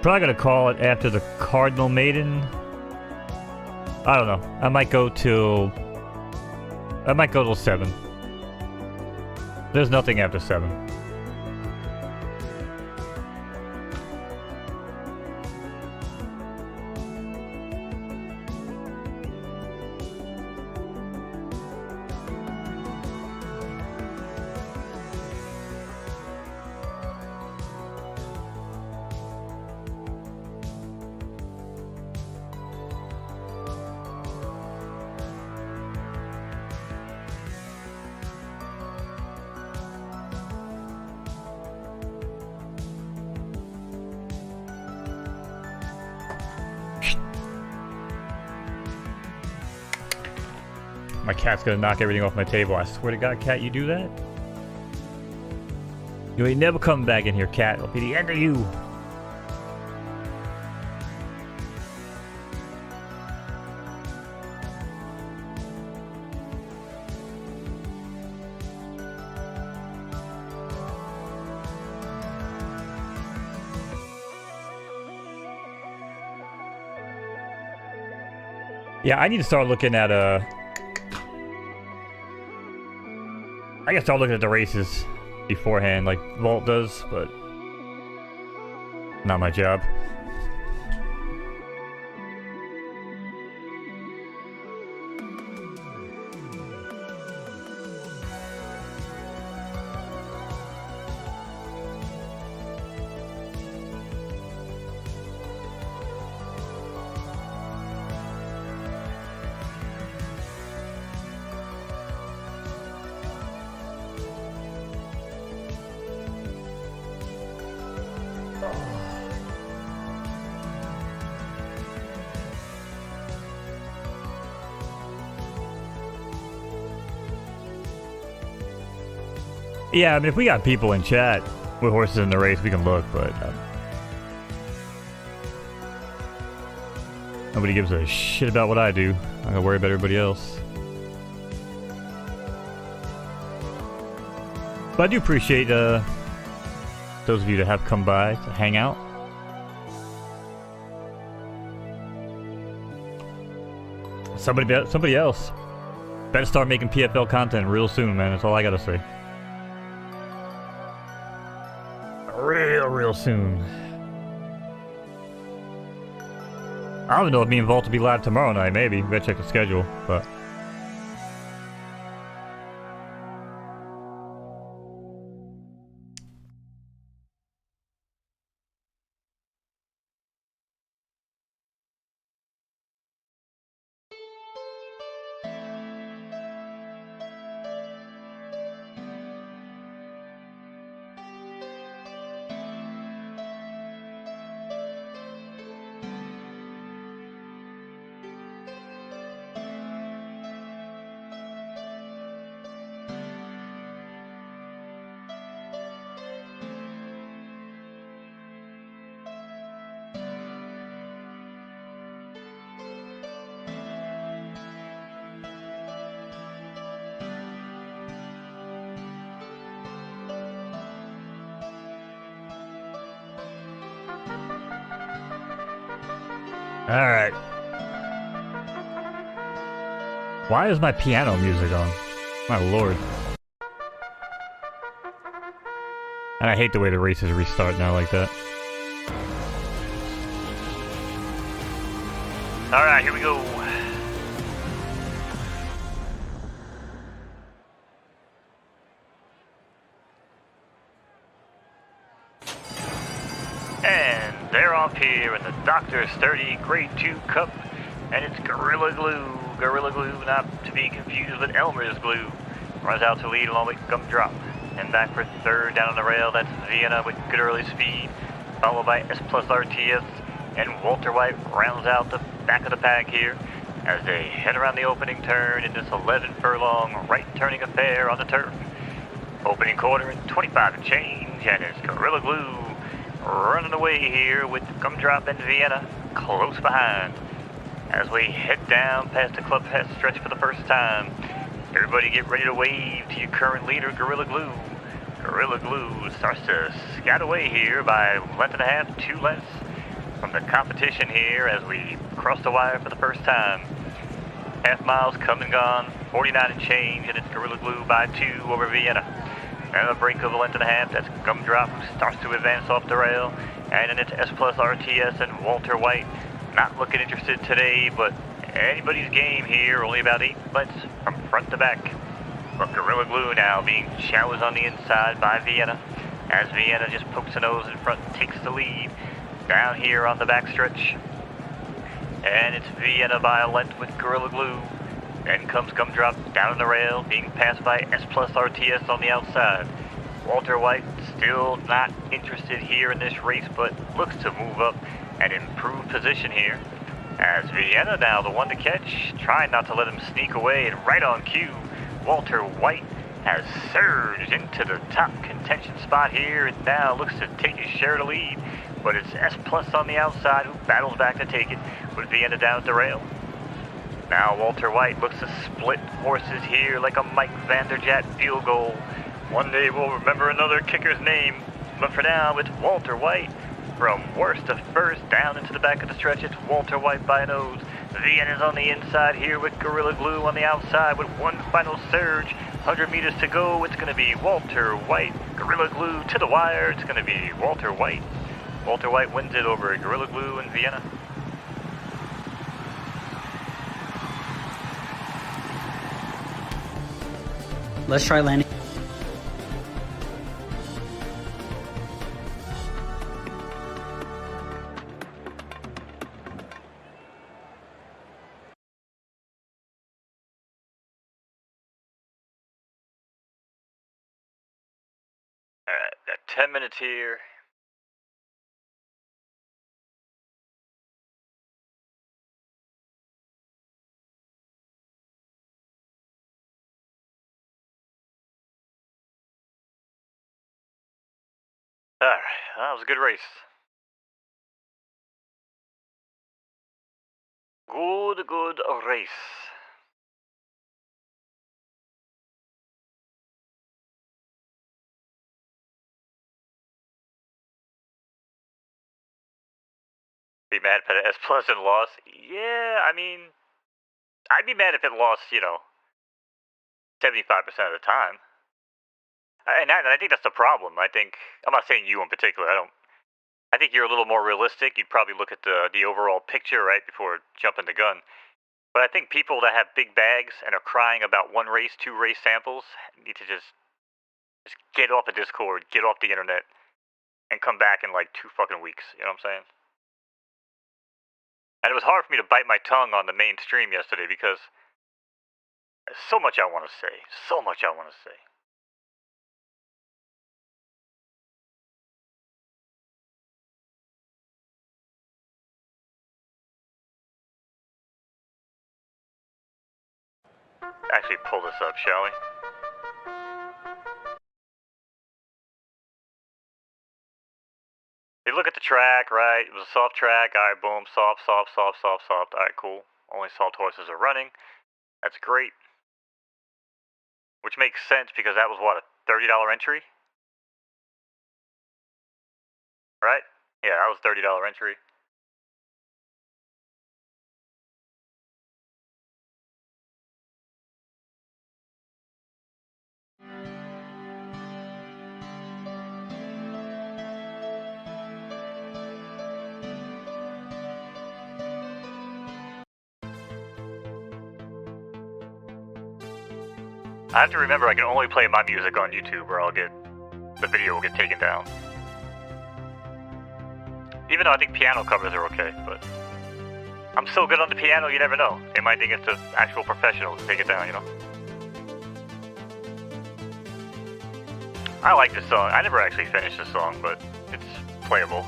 Probably gonna call it after the Cardinal Maiden. I don't know. I might go till 7. There's nothing after 7. My cat's gonna knock everything off my table. I swear to God, cat, you do that? You ain't never coming back in here, cat. It'll be the end of you. Yeah, I need to start looking at I guess I'll look at the races beforehand, like Vault does, but not my job. Yeah, I mean, if we got people in chat with horses in the race, we can look, but nobody gives a shit about what I do. I gotta worry about everybody else. But I do appreciate those of you that have come by to hang out. Somebody else better start making PFL content real soon, man. That's all I gotta say. Real soon. I don't know if me and Vault will be live tomorrow night, maybe. We gotta check the schedule, but... Alright. Why is my piano music on? My lord. And I hate the way the races restart now like that. Alright, here we go. And they're off here in the Dr. Sturdy Grade 2 Cup, and it's Gorilla Glue. Gorilla Glue, not to be confused with Elmer's Glue. Runs out to lead along with Gumdrop. And back for third down on the rail, that's Vienna with good early speed, followed by S Plus RTS, and Walter White rounds out the back of the pack here as they head around the opening turn in this 11 furlong right turning affair on the turf. Opening quarter in 25 and change, and it's Gorilla Glue running away here with Gumdrop and Vienna close behind. As we head down past the club pass stretch for the first time, everybody get ready to wave to your current leader, Gorilla Glue. Gorilla Glue starts to scout away here by a length and a half, 2 lengths from the competition here as we cross the wire for the first time. Half miles come and gone, 49 and change, and it's Gorilla Glue by 2 over Vienna. And a break of a length and a half, that's Gumdrop who starts to advance off the rail. And then it's S Plus RTS and Walter White. Not looking interested today, but anybody's game here, only about 8 lengths from front to back. But Gorilla Glue now being challenged on the inside by Vienna, as Vienna just pokes the nose in front and takes the lead down here on the backstretch. And it's Vienna by a length with Gorilla Glue. Then comes Gumdrop down on the rail, being passed by S Plus RTS on the outside. Walter White still not interested here in this race, but looks to move up and improve position here. As Vienna now the one to catch, trying not to let him sneak away, and right on cue, Walter White has surged into the top contention spot here and now looks to take his share of the lead. But it's S Plus on the outside who battles back to take it with Vienna down at the rail. Now Walter White looks to split horses here like a Mike Vanderjagt field goal. One day we'll remember another kicker's name, but for now it's Walter White. From worst to first down into the back of the stretch, it's Walter White by a nose. Vienna's on the inside here with Gorilla Glue on the outside with one final surge. 100 meters to go, it's going to be Walter White. Gorilla Glue to the wire, it's going to be Walter White. Walter White wins it over Gorilla Glue in Vienna. Let's try landing. Alright, got 10 minutes here. Alright, that was a good race. Good race. Be mad if it S Plus and lost? Yeah, I mean, I'd be mad if it lost, 75% of the time. And I think that's the problem. I'm not saying you in particular. I think you're a little more realistic. You'd probably look at the overall picture, right, before jumping the gun. But I think people that have big bags and are crying about 1 race, 2 race samples need to just get off the Discord, get off the internet, and come back in like 2 fucking weeks. You know what I'm saying? And it was hard for me to bite my tongue on the main stream yesterday because there's so much I want to say. So much I want to say. Actually pull this up, shall we? You look at the track, right? It was a soft track. Alright, boom. Soft. Alright, cool. Only soft horses are running. That's great. Which makes sense because that was what, a $30 entry? Right? Yeah, that was a $30 entry. I have to remember I can only play my music on YouTube or the video will get taken down. Even though I think piano covers are okay, but I'm so good on the piano, you never know. They might think it's an actual professional to take it down, you know? I like this song. I never actually finished this song, but it's playable.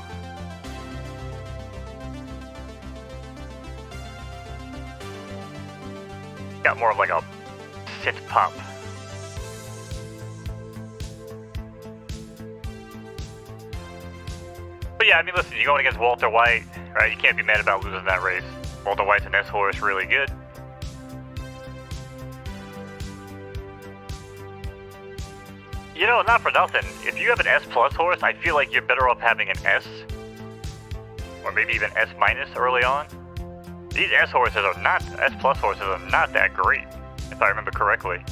Got more of like a synth pop. But yeah, I mean, listen, you're going against Walter White, right? You can't be mad about losing that race. Walter White's an S horse, really good. You know, not for nothing, if you have an S plus horse, I feel like you're better off having an S, or maybe even S minus early on. These S horses are not, S plus horses are not that great, if I remember correctly.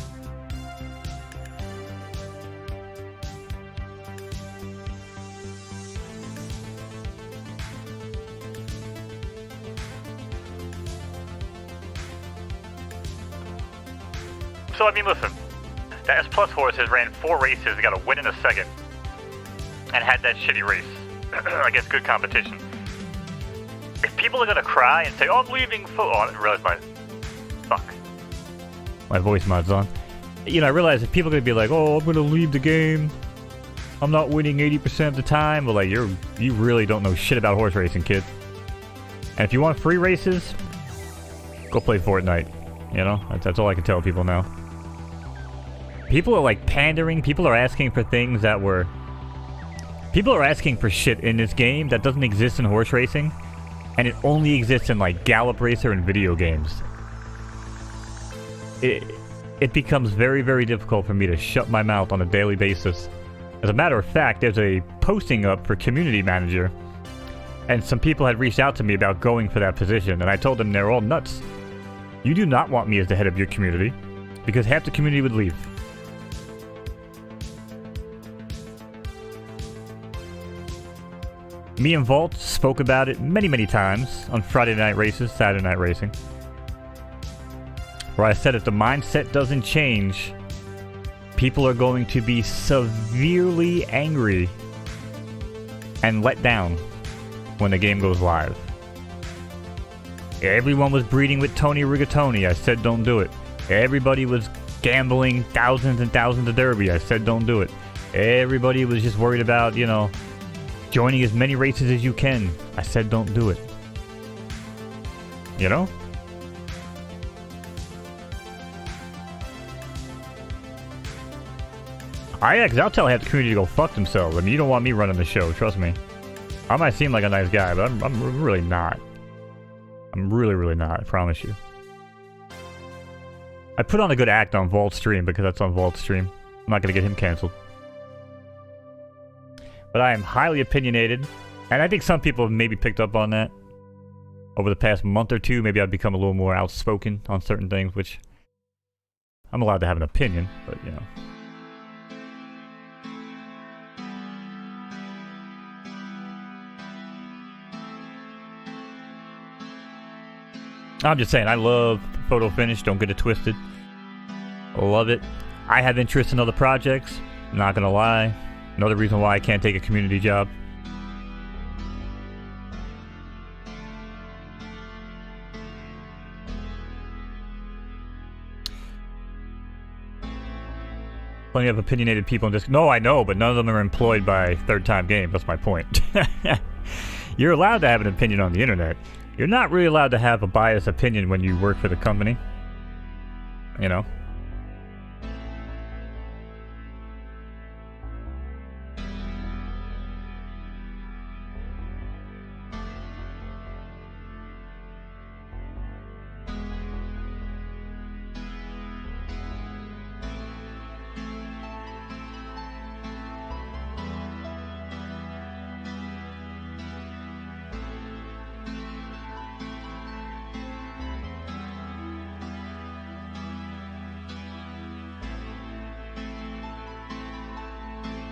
So, I mean, listen, the S plus horse has ran 4 races, got a win in a second, and had that shitty race against good competition. If people are gonna cry and say, "Oh, I'm leaving," oh, I didn't realize my voice mod's on. You know, I realize if people are gonna be like, "Oh, I'm gonna leave the game. I'm not winning 80% of the time," but like, you really don't know shit about horse racing, kid. And if you want free races, go play Fortnite. You know, that's all I can tell people now. People are like pandering. People are asking for things that were. People are asking for shit in this game that doesn't exist in horse racing. And it only exists in like Gallop Racer and video games. It becomes very, very difficult for me to shut my mouth on a daily basis. As a matter of fact, there's a posting up for community manager, and some people had reached out to me about going for that position, and I told them they're all nuts. You do not want me as the head of your community, because half the community would leave. Me and Vault spoke about it many, many times on Friday Night Races, Saturday Night Racing, where I said if the mindset doesn't change, people are going to be severely angry and let down when the game goes live. Everyone was breeding with Tony Rigatoni. I said don't do it. Everybody was gambling thousands and thousands of Derby. I said don't do it. Everybody was just worried about, you know, joining as many races as you can. I said don't do it. You know? I'll tell half the community to go fuck themselves. I mean, you don't want me running the show, trust me. I might seem like a nice guy, but I'm really not. I'm really, really not, I promise you. I put on a good act on Vault's stream because that's on Vault's stream. I'm not going to get him canceled. But I am highly opinionated, and I think some people have maybe picked up on that. Over the past month or two, maybe I've become a little more outspoken on certain things, which I'm allowed to have an opinion, but you know. I'm just saying, I love Photofinish, don't get it twisted. I love it. I have interest in other projects, not gonna lie. Another reason why I can't take a community job. Plenty of opinionated people in this. No, I know, but none of them are employed by Third Time Game. That's my point. You're allowed to have an opinion on the internet. You're not really allowed to have a biased opinion when you work for the company. You know?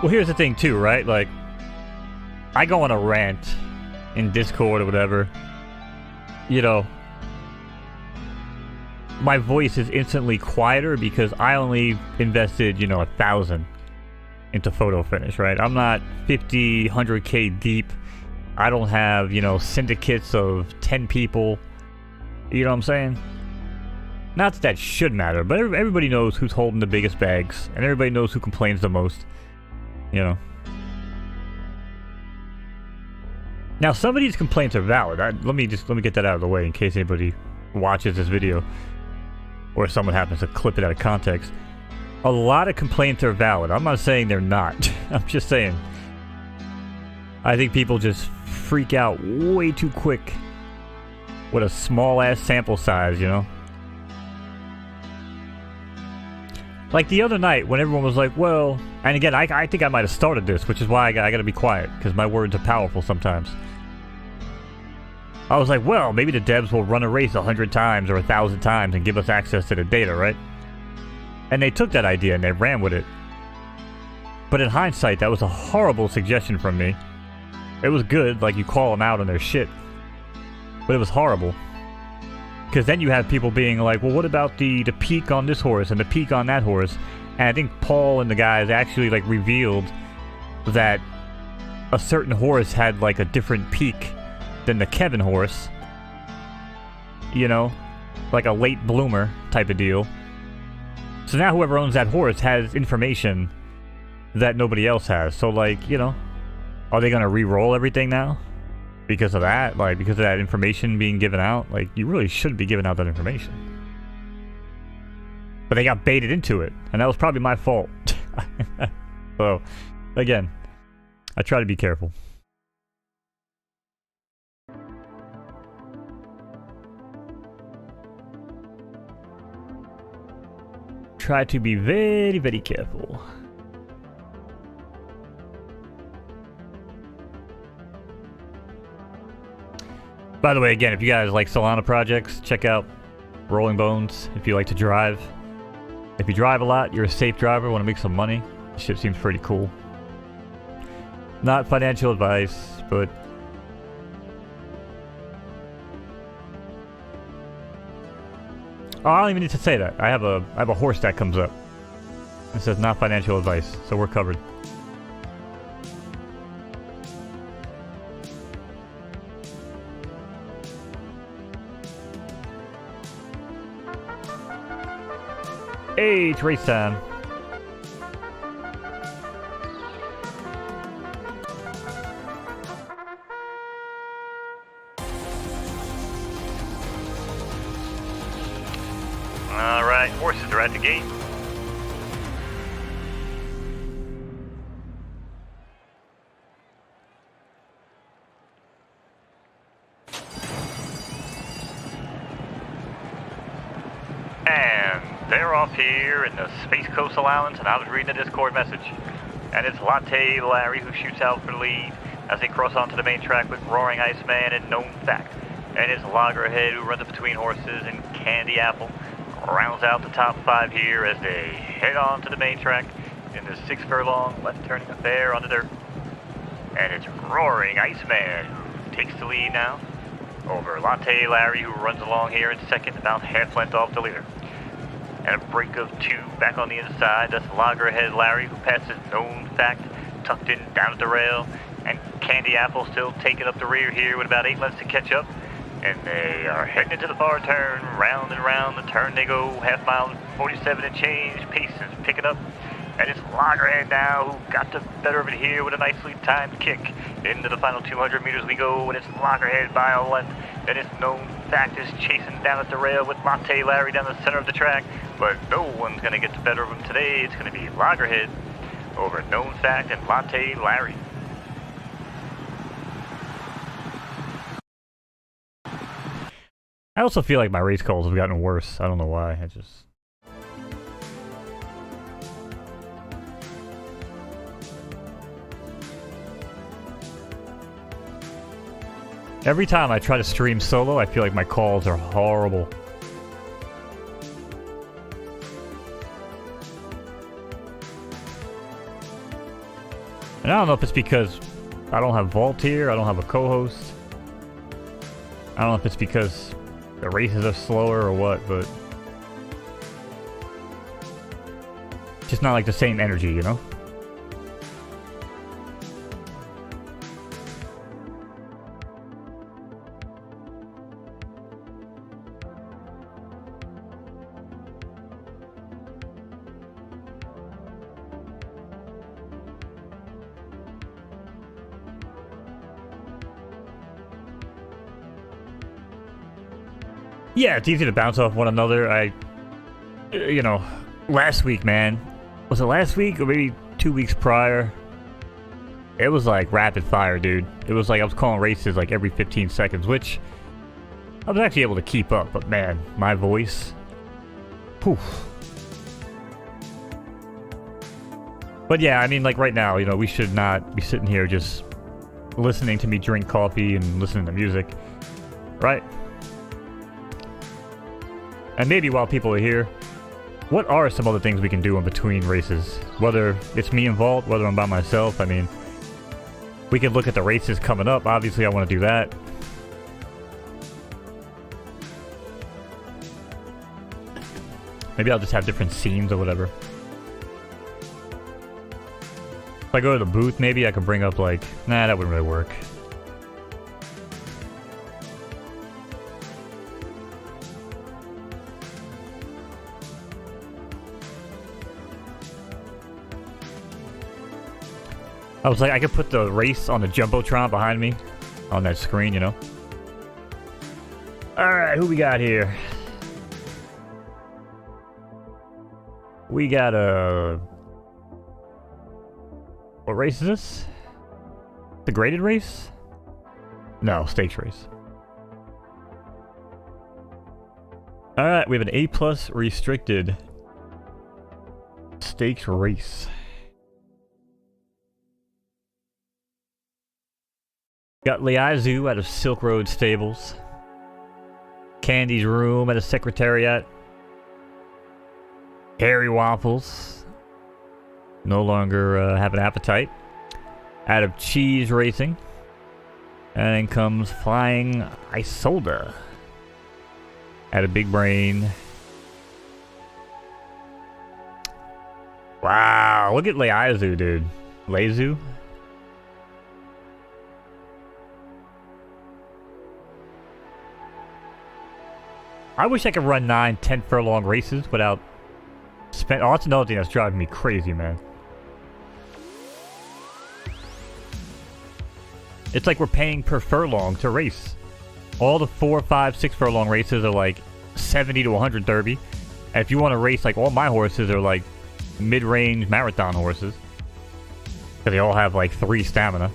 Well, here's the thing too, right? Like, I go on a rant in Discord or whatever, you know, my voice is instantly quieter because I only invested, you know, 1,000 into Photofinish, right? I'm not 50, 100K deep. I don't have, you know, syndicates of 10 people. You know what I'm saying? Not that should matter, but everybody knows who's holding the biggest bags, and everybody knows who complains the most. You know. Now, some of these complaints are valid. Let me get that out of the way in case anybody watches this video, or someone happens to clip it out of context. A lot of complaints are valid. I'm not saying they're not. I'm just saying. I think people just freak out way too quick with a small-ass sample size, you know? Like the other night when everyone was like, well... And again, I think I might have started this, which is why I gotta be quiet, because my words are powerful sometimes. I was like, well, maybe the devs will run a race 100 times or 1,000 times and give us access to the data, right? And they took that idea and they ran with it. But in hindsight, that was a horrible suggestion from me. It was good, like you call them out on their shit. But it was horrible. Because then you have people being like, well, what about the peak on this horse and the peak on that horse? And I think Paul and the guys actually like revealed that a certain horse had like a different peak than the Kevin horse. You know? Like a late bloomer type of deal. So now whoever owns that horse has information that nobody else has. So like, you know, are they going to re-roll everything now? Because of that? Like, because of that information being given out? Like, you really shouldn't be giving out that information. But they got baited into it. And that was probably my fault. So, again, I try to be careful. Try to be very, very careful. By the way, again, if you guys like Solana projects, check out Rolling Bones if you like to drive. If you drive a lot, you're a safe driver, want to make some money, this shit seems pretty cool. Not financial advice, but... Oh, I don't even need to say that. I have a horse that comes up. It says not financial advice, so we're covered. Hey, it's race time. Alright, horses are at the gate. And they're off here in the Space Coast Allowance, and I was reading the Discord message. And it's Latte Larry who shoots out for the lead as they cross onto the main track with Roaring Iceman and Known Fact. And it's Loggerhead who runs between horses, and Candy Apple rounds out the top 5 here as they head on to the main track in the 6 furlong left turning affair on the dirt. And it's Roaring Iceman who takes the lead now over Latte Larry, who runs along here in second, about half length off the leader. And a break of 2 back on the inside. That's Loggerhead Larry, who passes Known Fact, tucked in down at the rail. And Candy Apple still taking up the rear here with about 8 lengths to catch up. And they are heading into the far turn, round and round the turn they go, half mile 47 and change, pace is picking up. And it's Loggerhead now who got the better of it here with a nicely timed kick. Into the final 200 meters we go, and it's Loggerhead by a length. Then it's Known Fact is chasing down at the rail with Latte Larry down the center of the track. But no one's going to get the better of him today. It's going to be Loggerhead over Known Fact and Latte Larry. I also feel like my race calls have gotten worse. I don't know why. I just... Every time I try to stream solo, I feel like my calls are horrible. And I don't know if it's because I don't have Vault here, I don't have a co-host. I don't know if it's because the races are slower or what, but just not like the same energy, you know? Yeah, it's easy to bounce off one another. You know, last week, man. Was it last week or maybe 2 weeks prior? It was like rapid fire, dude. It was like I was calling races like every 15 seconds, which I was actually able to keep up. But man, my voice. Poof. But yeah, I mean, like right now, you know, we should not be sitting here just listening to me drink coffee and listening to music. Right? And maybe while people are here, what are some other things we can do in between races? Whether it's me involved, whether I'm by myself, I mean, we could look at the races coming up. Obviously, I want to do that. Maybe I'll just have different scenes or whatever. If I go to the booth, maybe I could bring up like, nah, that wouldn't really work. I was like, I could put the race on the Jumbotron behind me on that screen, you know? Alright, who we got here? We got a... What race is this? The graded race? No, stakes race. Alright, we have an A+ restricted stakes race. Got Liazu out of Silk Road Stables. Candy's Room at a Secretariat. Harry Waffles. No longer have an appetite. Out of Cheese Racing. And then comes Flying Isolda. Out of Big Brain. Wow, look at Liazu, dude. Liazu? I wish I could run 9, 10 furlong races without spend. Oh, that's another thing that's driving me crazy, man. It's like we're paying per furlong to race. All the 4, 5, 6 furlong races are like 70 to 100 derby. And if you want to race, like all my horses are like mid-range marathon horses. Because they all have like 3 stamina.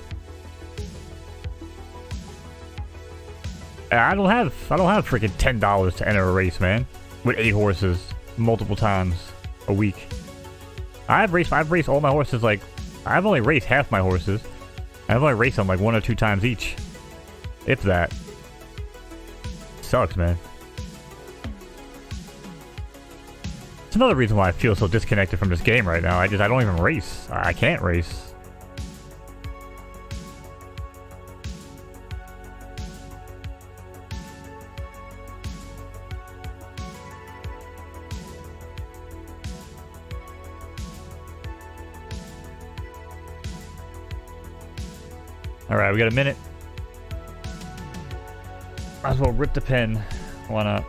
I don't have freaking $10 to enter a race, man. With 8 horses, multiple times a week. I've raced all my horses. Like, I've only raced half my horses. I've only raced them like 1 or 2 times each, if that. Sucks, man. It's another reason why I feel so disconnected from this game right now. I don't even race. I can't race. Alright, we got a minute. Might as well rip the pen. Why not?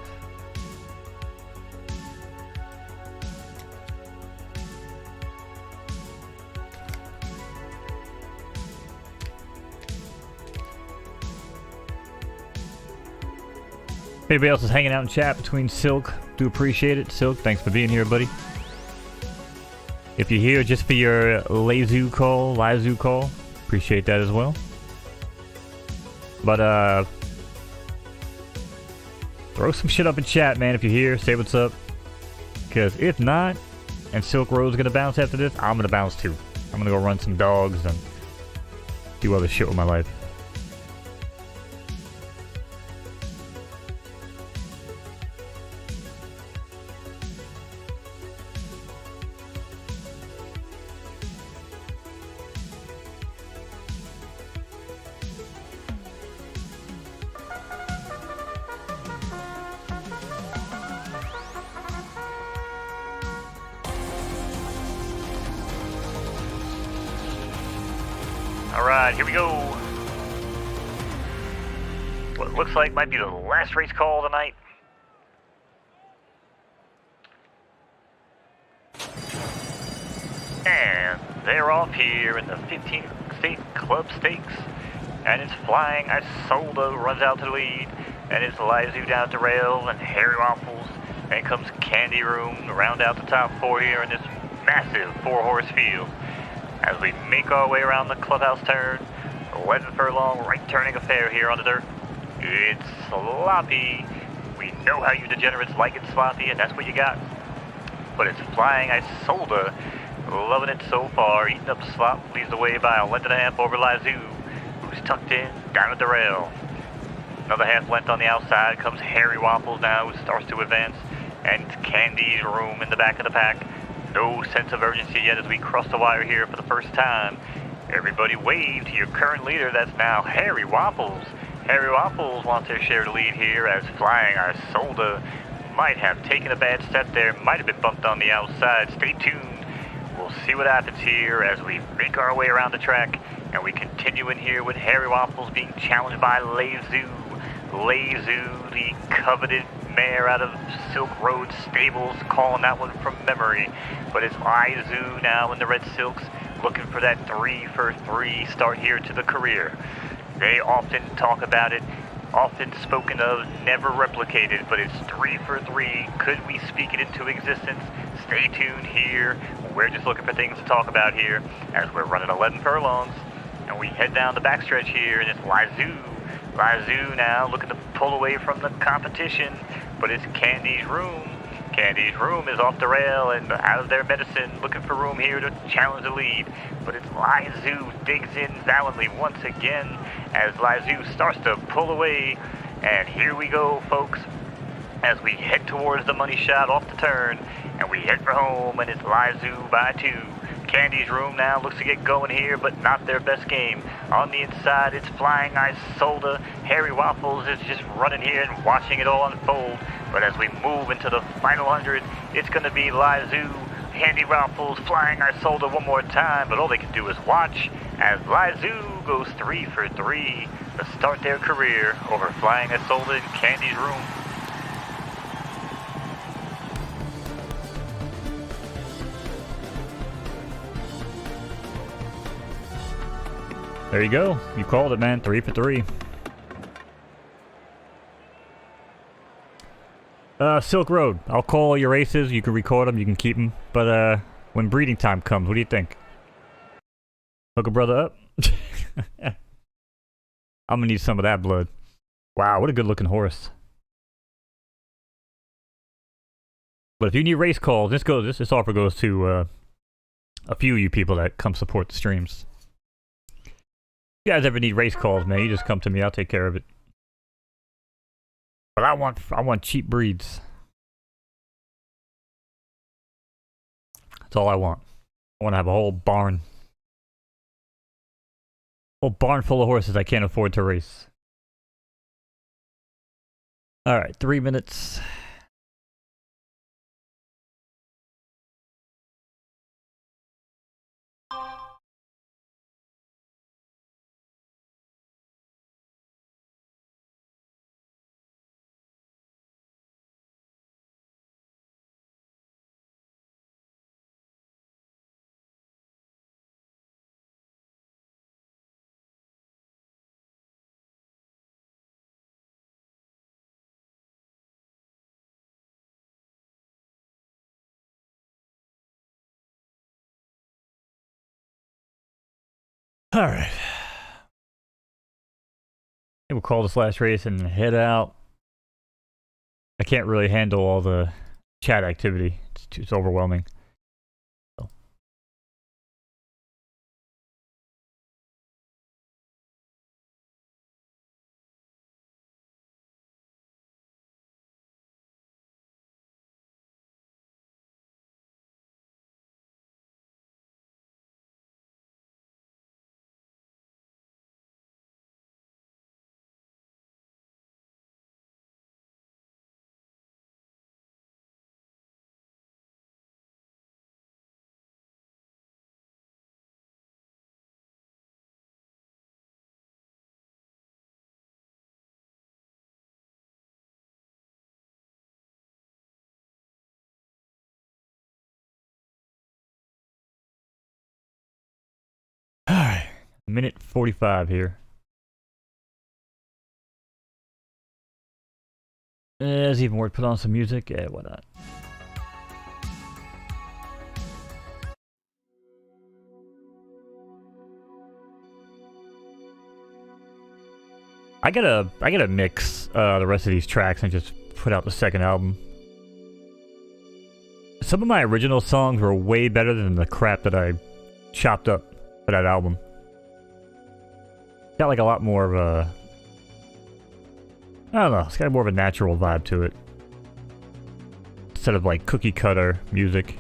Anybody else is hanging out in chat between Silk, do appreciate it. Silk, thanks for being here, buddy. If you're here just for your Liazu call, appreciate that as well. But, throw some shit up in chat, man, if you're here. Say what's up. Because if not, and Silk Road's gonna bounce after this, I'm gonna bounce too. I'm gonna go run some dogs and do other shit with my life. Alright, here we go. What looks like might be the last race call tonight. And they're off here in the 15 State Club Stakes. And it's Flying Isolde runs out to the lead. And it's Lizu down to rail and Harry Waffles. And comes Candy Room to round out the top four here in this massive 4-horse field. As we make our way around the clubhouse turn, 11 furlong right turning affair here on the dirt. It's sloppy. We know how you degenerates like it sloppy, and that's what you got. But it's Flying Isolde, loving it so far, eating up the slop, leads the way by a length and a half over Lizu, who's tucked in down at the rail. Another half length on the outside comes Harry Waffles now, who starts to advance, and it's Candy's Room in the back of the pack. No sense of urgency yet as we cross the wire here for the first time. Everybody wave to your current leader, that's now Harry Waffles. Harry Waffles wants to share the lead here as Flying Isolde might have taken a bad step there, might have been bumped on the outside. Stay tuned. We'll see what happens here as we make our way around the track and we continue in here with Harry Waffles being challenged by Lizu. Lizu, the coveted mare out of Silk Road Stables, calling that one from memory. But it's Lizu now in the red silks, looking for that 3-for-3 start here to the career. They often talk about it, often spoken of, never replicated, but it's 3-for-3. Could we speak it into existence? Stay tuned here. We're just looking for things to talk about here as we're running 11 furlongs. And we head down the backstretch here, and it's Lizu. Lizu now looking to pull away from the competition, but it's Candy's Room. Candy's Room is off the rail and out of their medicine, looking for room here to challenge the lead. But it's Lizu digs in valiantly once again as Lizu starts to pull away. And here we go, folks, as we head towards the money shot off the turn, and we head for home, and it's Lizu by 2. Candy's Room now looks to get going here, but not their best game. On the inside, it's Flying Isolde. Harry Waffles is just running here and watching it all unfold. But as we move into the final 100, it's going to be Lizu, Harry Waffles, Flying Isolde one more time. But all they can do is watch as Lizu goes 3-for-3 to start their career over Flying Isolde in Candy's Room. There you go. You called it, man. 3-for-3. Silk Road. I'll call all your races. You can record them. You can keep them. But when breeding time comes, what do you think? Hook a brother up? I'm gonna need some of that blood. Wow, what a good-looking horse. But if you need race calls, this offer goes to a few of you people that come support the streams. If you guys ever need race calls, man, you just come to me. I'll take care of it. But I want cheap breeds. That's all I want. I want to have a whole barn. Whole barn full of horses I can't afford to race. Alright, 3 minutes. Alright. I think we'll call this last race and head out. I can't really handle all the chat activity. It's overwhelming. Minute 45 here. It's even worth put on some music. Yeah, why not? I gotta mix the rest of these tracks and just put out the second album. Some of my original songs were way better than the crap that I chopped up for that album. Got like a lot more of a... I don't know, it's got more of a natural vibe to it. Instead of like cookie cutter music.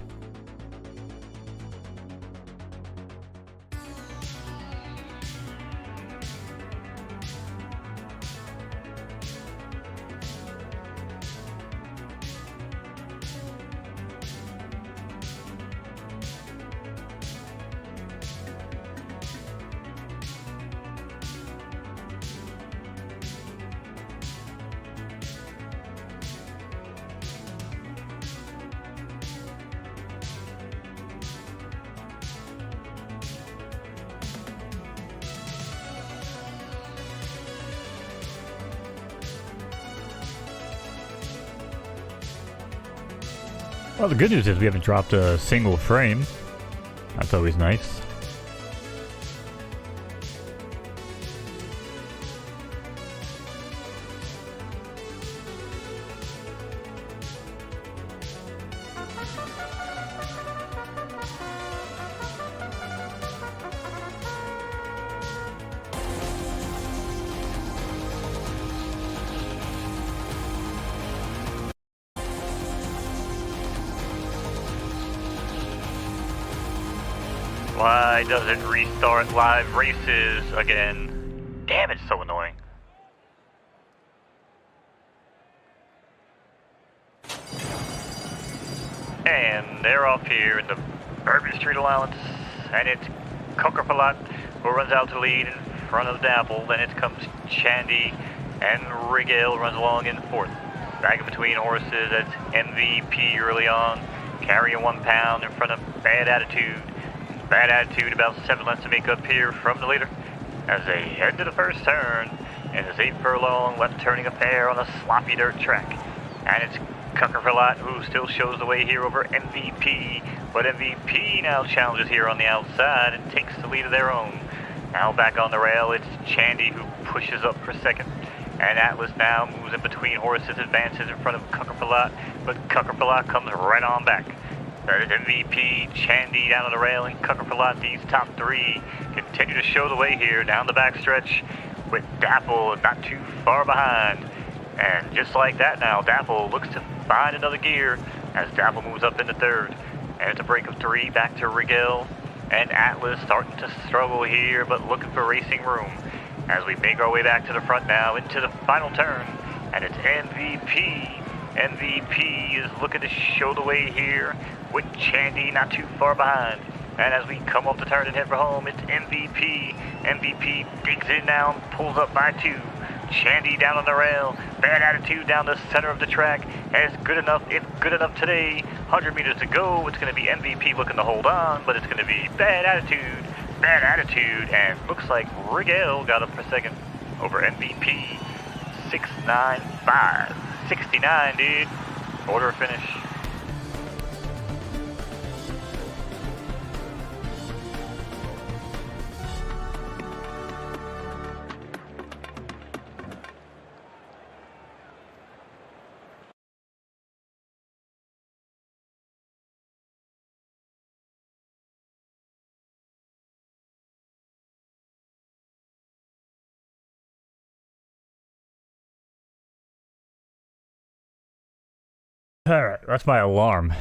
Well, the good news is we haven't dropped a single frame. That's always nice. Why does it restart live races again? Damn, it's so annoying. And they're off here in the Bourbon Street Allowance, and it's Cokerpalat who runs out to lead in front of Dapple. Then it comes Chandy, and Rigale runs along in fourth. Back in between horses, that's MVP early on, carrying 1 pound in front of Bad Attitude. Bad Attitude about 7 lengths to make up here from the leader as they head to the first turn in this 8 furlong left turning affair on a sloppy dirt track. And it's Cokerpalat who still shows the way here over MVP, but MVP now challenges here on the outside and takes the lead of their own. Now back on the rail, it's Chandy who pushes up for second. And Atlas now moves in between horses, advances in front of Cokerpalat, but Cokerpalat comes right on back. There's MVP, Chandy down on the rail, and Cokerpalat, these top three continue to show the way here down the backstretch with Dapple not too far behind. And just like that now, Dapple looks to find another gear as Dapple moves up into third. And it's a break of 3 back to Rigale, and Atlas starting to struggle here, but looking for racing room as we make our way back to the front now into the final turn. And it's MVP. MVP is looking to show the way here with Chandy not too far behind. And as we come off the turn and head for home, it's MVP. MVP digs in now and pulls up by 2. Chandy down on the rail, Bad Attitude down the center of the track, and it's good enough, today. 100 meters to go, it's going to be MVP looking to hold on, but it's going to be Bad Attitude, and looks like Rigale got up for second over MVP. 695. 69, dude. Order of finish. Alright, that's my alarm.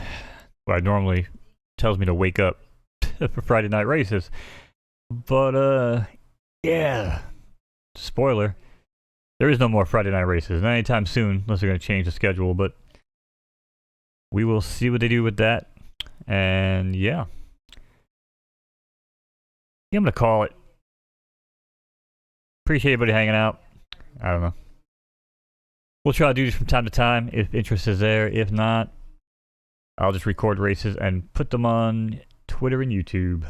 What normally tells me to wake up for Friday night races. But, yeah. Spoiler. There is no more Friday night races. Not anytime soon, unless they're going to change the schedule, but we will see what they do with that. And, yeah. I'm going to call it. Appreciate everybody hanging out. I don't know. We'll try to do this from time to time if interest is there. If not, I'll just record races and put them on Twitter and YouTube.